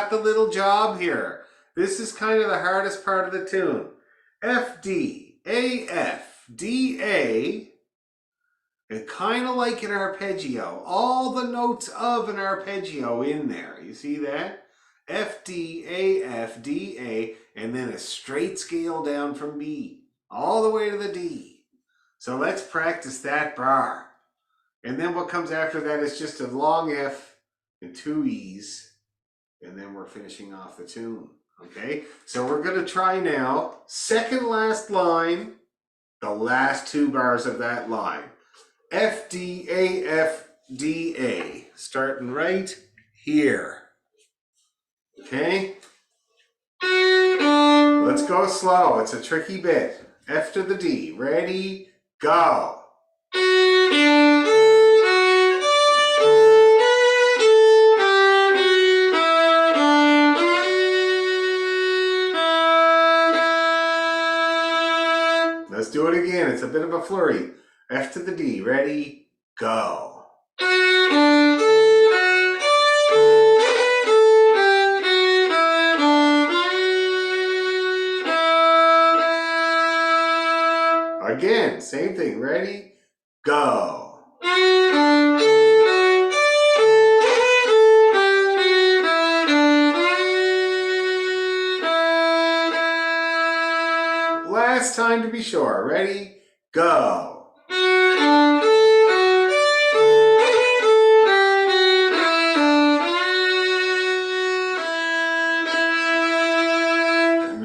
The little job here. This is kind of the hardest part of the tune. F, D, A, F, D, A. And kind of like an arpeggio. All the notes of an arpeggio in there. You see that? F, D, A, F, D, A. And then a straight scale down from B. All the way to the D. So let's practice that bar. And then what comes after that is just a long F and two E's. And then we're finishing off the tune. Okay, so we're going to try now. Second last line, the last two bars of that line. F, D, A, F, D, A. Starting right here. Okay? Let's go slow. It's a tricky bit. F to the D. Ready, go. Let's do it again. It's a bit of a flurry. F to the D. Ready, go. Again, same thing. Ready, go. Last time to be sure. Ready, go.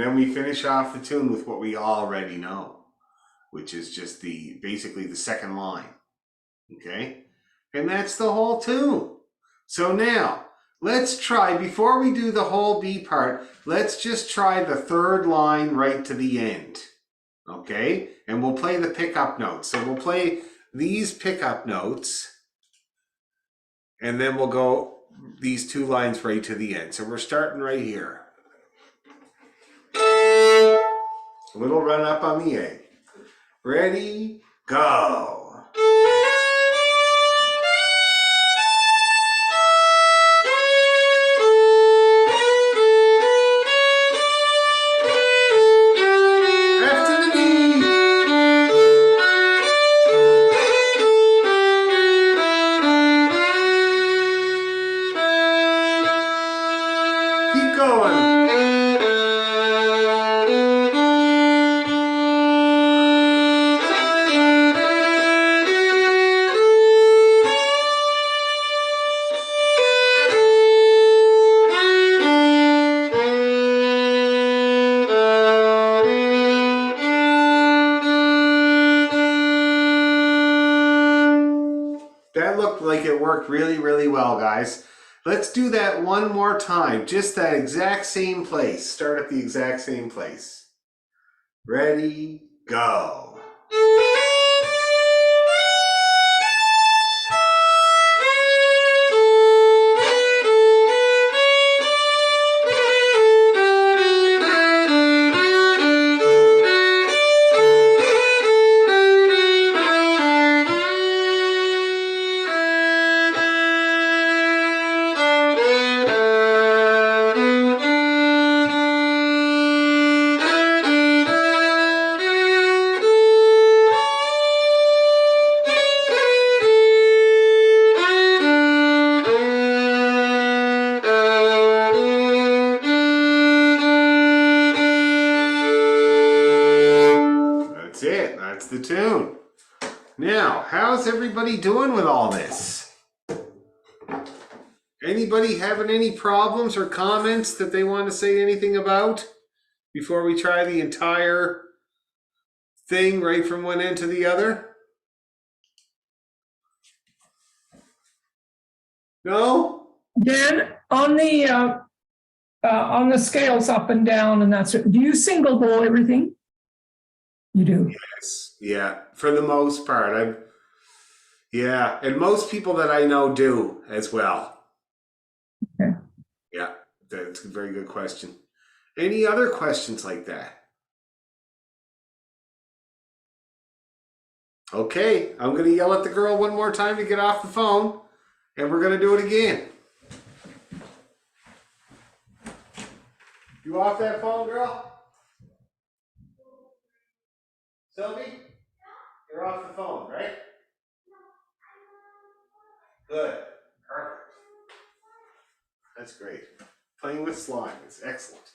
then we finish off the tune with what we already know, which is just basically the second line. Okay? And that's the whole tune. So now, let's try, before we do the whole B part, let's just try the third line right to the end. Okay? And we'll play the pickup notes. So we'll play these pickup notes, and then we'll go these two lines right to the end. So we're starting right here. A little run up on the A. Ready, go. F to the D. Keep going. That looked like it worked really, really well, guys. Let's do that one more time. Just that exact same place. Start at the exact same place. Ready, go. That's it. That's the tune. Now, how's everybody doing with all this? Anybody having any problems or comments that they want to say anything about before we try the entire thing right from one end to the other? No? Dan, on the scales up and down and that's, do you single bowl everything? You do. Yes. Yeah. For the most part. Yeah. And most people that I know do as well. Okay. Yeah. That's a very good question. Any other questions like that? Okay. I'm going to yell at the girl one more time to get off the phone, and we're going to do it again. You off that phone, girl? Sylvie? You're off the phone, right? Good. Perfect. That's great. Playing with slime is excellent.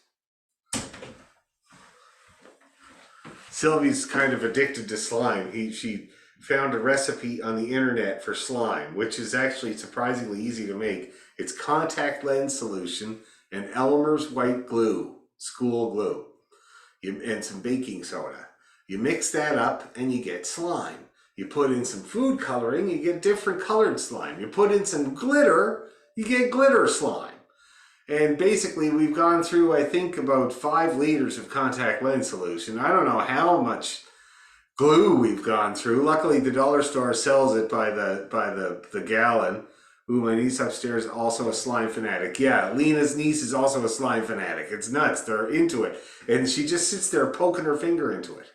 Sylvie's kind of addicted to slime. She found a recipe on the internet for slime, which is actually surprisingly easy to make. It's contact lens solution and Elmer's white glue, school glue, and some baking soda. You mix that up and you get slime. You put in some food coloring, you get different colored slime. You put in some glitter, you get glitter slime. And basically we've gone through, I think, about 5 liters of contact lens solution. I don't know how much glue we've gone through. Luckily the dollar store sells it by the gallon. Ooh, my niece upstairs is also a slime fanatic. Yeah, Lena's niece is also a slime fanatic. It's nuts. They're into it. And she just sits there poking her finger into it.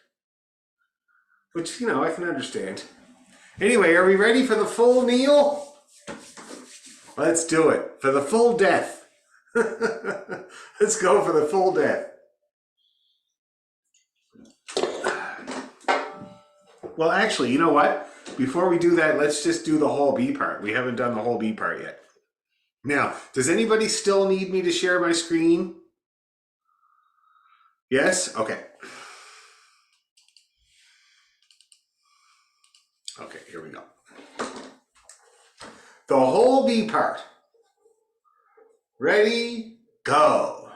Which, you know, I can understand. Anyway, are we ready for the full kneel? Let's do it. For the full death. Let's go for the full death. Well, actually, you know what? Before we do that, let's just do the whole B part. We haven't done the whole B part yet. Now, does anybody still need me to share my screen? Yes? Okay. Okay, here we go. The whole B part. Ready, go.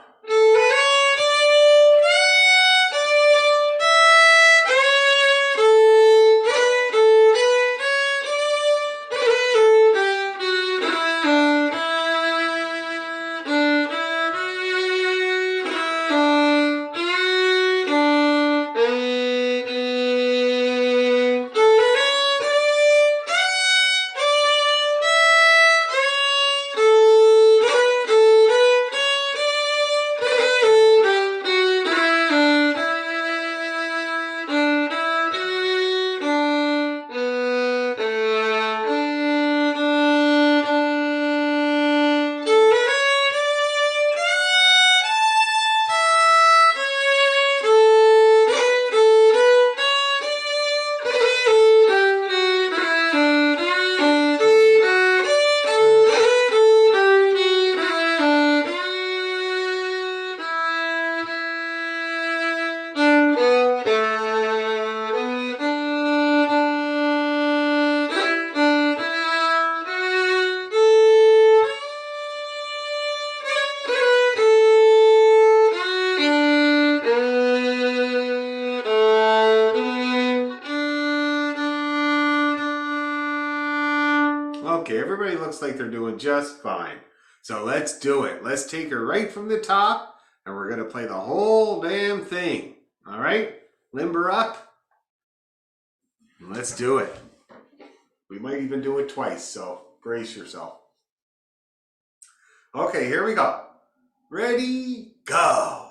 looks like they're doing just fine. So let's do it. Let's take her right from the top, and we're going to play the whole damn thing. All right? Limber up. Let's do it. We might even do it twice, so brace yourself. Okay, here we go. Ready, go.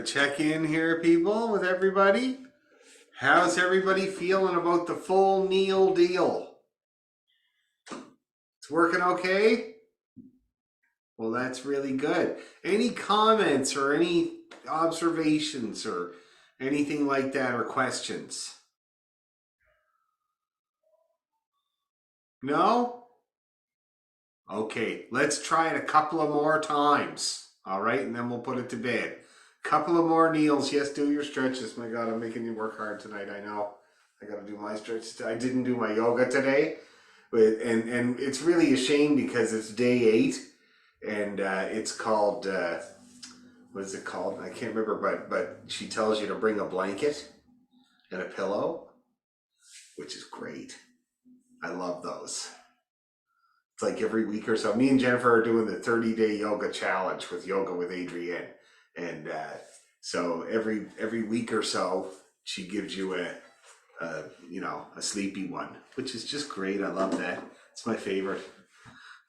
gonna check in here, people, with everybody. How's everybody feeling about the full Neil deal? It's working okay? Well, that's really good. Any comments or any observations or anything like that or questions? No? Okay, let's try it a couple of more times. All right, and then we'll put it to bed. Couple of more kneels. Yes, do your stretches. My God, I'm making you work hard tonight. I know. I got to do my stretches. I didn't do my yoga today, but and it's really a shame because it's day 8, and it's called what is it called? I can't remember, but she tells you to bring a blanket and a pillow, which is great. I love those. It's like every week or so. Me and Jennifer are doing the 30-day yoga challenge with Yoga with Adrienne. And so every week or so, she gives you a sleepy one, which is just great. I love that. It's my favorite.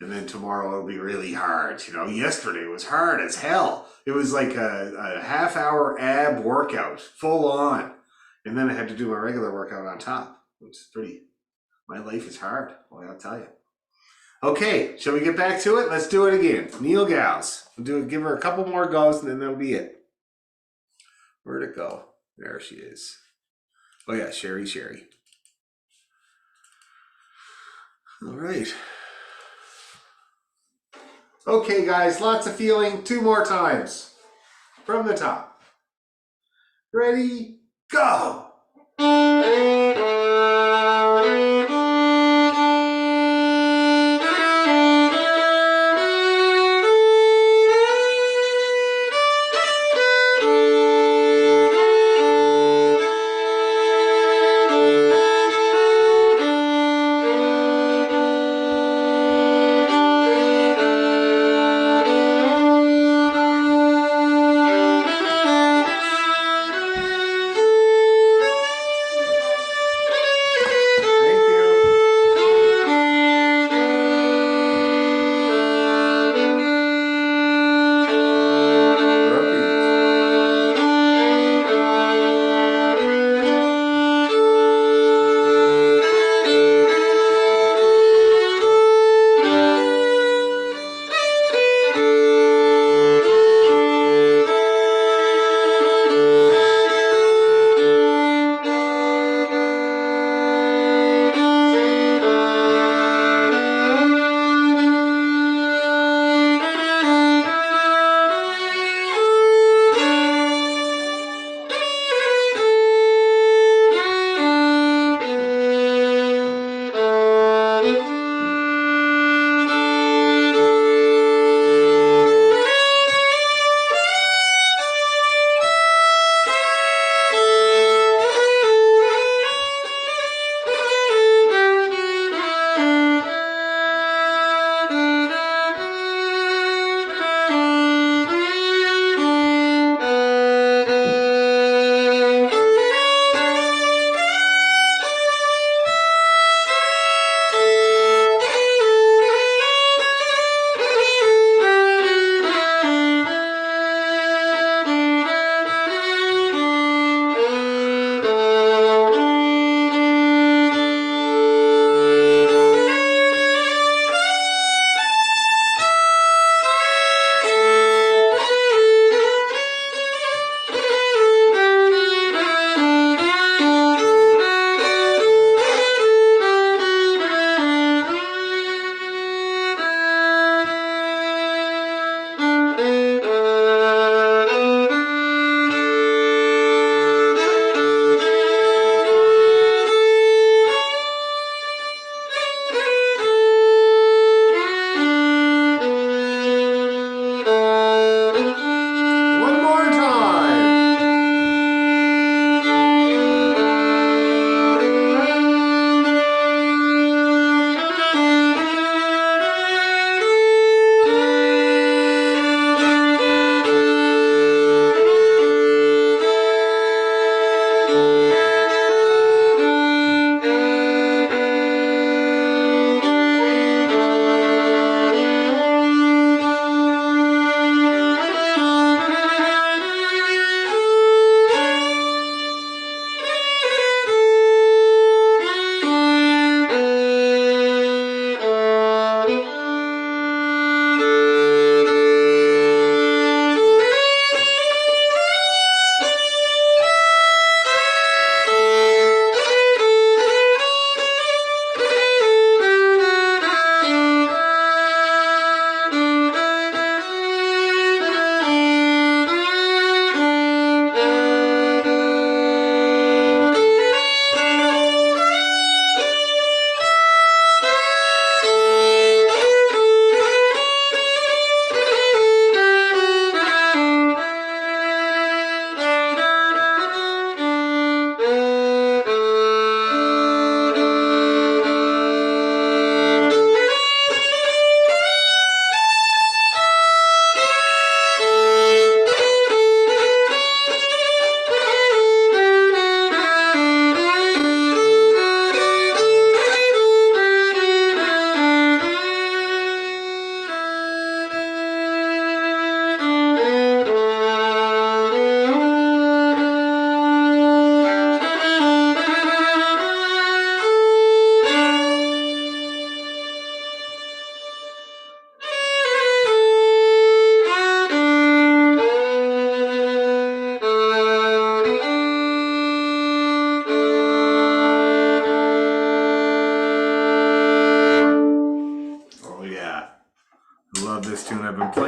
And then tomorrow it'll be really hard. Yesterday was hard as hell. It was like a half-hour ab workout, full on. And then I had to do my regular workout on top, which is my life is hard, boy, I'll tell you. Okay, shall we get back to it? Let's do it again. Neil Gals. Give her a couple more goes and then that'll be it. Where'd it go? There she is. Oh yeah, Sherry. All right. Okay, guys, lots of feeling. 2 more times. From the top. Ready, go! Thank you.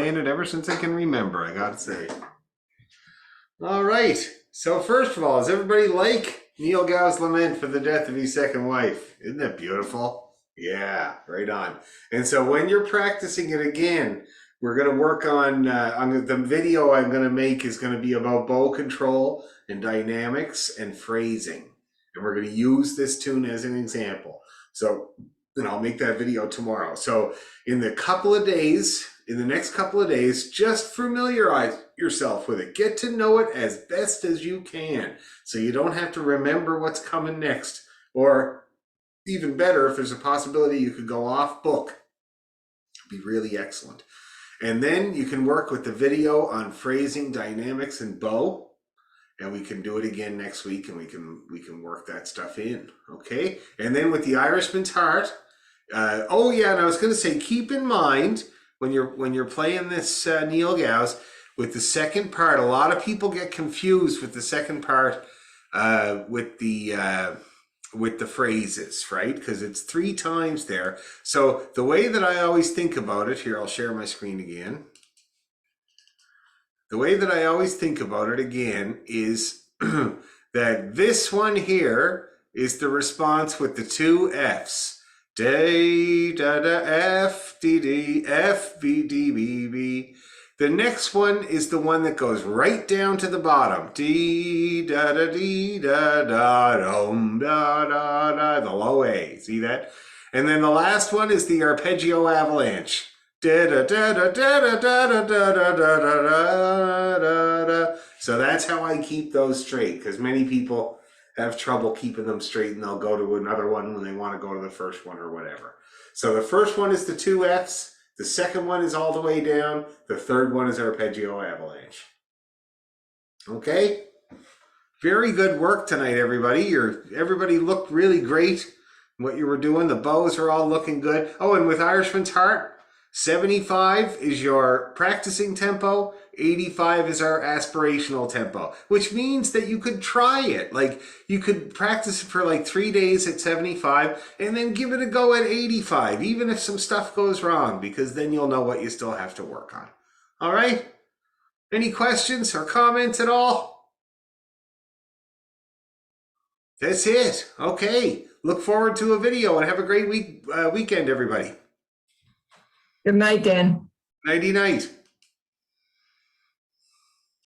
playing it ever since I can remember, I gotta say. All right. So first of all, does everybody like Neil Gow's lament for the death of his second wife? Isn't that beautiful? Yeah, right on. And so when you're practicing it again, we're going to work on the video I'm going to make is going to be about bow control and dynamics and phrasing. And we're going to use this tune as an example. So, and I'll make that video tomorrow. So in the next couple of days, just familiarize yourself with it. Get to know it as best as you can so you don't have to remember what's coming next. Or even better, if there's a possibility you could go off book. It'd be really excellent. And then you can work with the video on phrasing, dynamics, and bow. And we can do it again next week, and we can work that stuff in. Okay? And then with the Irishman's Heart, and I was going to say, keep in mind when you're playing this Neil Gow's with the second part. A lot of people get confused with the second part with the phrases, right? Because it's 3 times there. So the way that I always think about it here, I'll share my screen again. The way that I always think about it again is that this one here is the response with the 2 Fs. Da da da F D D F B D B B. The next one is the one that goes right down to the bottom. Dee da da dee da da dum da da da. The low A. See that? And then the last one is the arpeggio avalanche. Da da da da da da da da da da da da da. So that's how I keep those straight, because many people have trouble keeping them straight, and they'll go to another one when they want to go to the first one or whatever. So the first one is the 2 Fs. The second one is all the way down. The third one is arpeggio avalanche. Okay? Very good work tonight, everybody. Everybody looked really great. What you were doing, the bows are all looking good. Oh, and with Irishman's Heart, 75 is your practicing tempo, 85 is our aspirational tempo, which means that you could try it. Like, you could practice it for like 3 days at 75 and then give it a go at 85, even if some stuff goes wrong, because then you'll know what you still have to work on. All right? Any questions or comments at all? That's it. Okay. Look forward to a video and have a great weekend, everybody. Good night, Dan. Nighty night.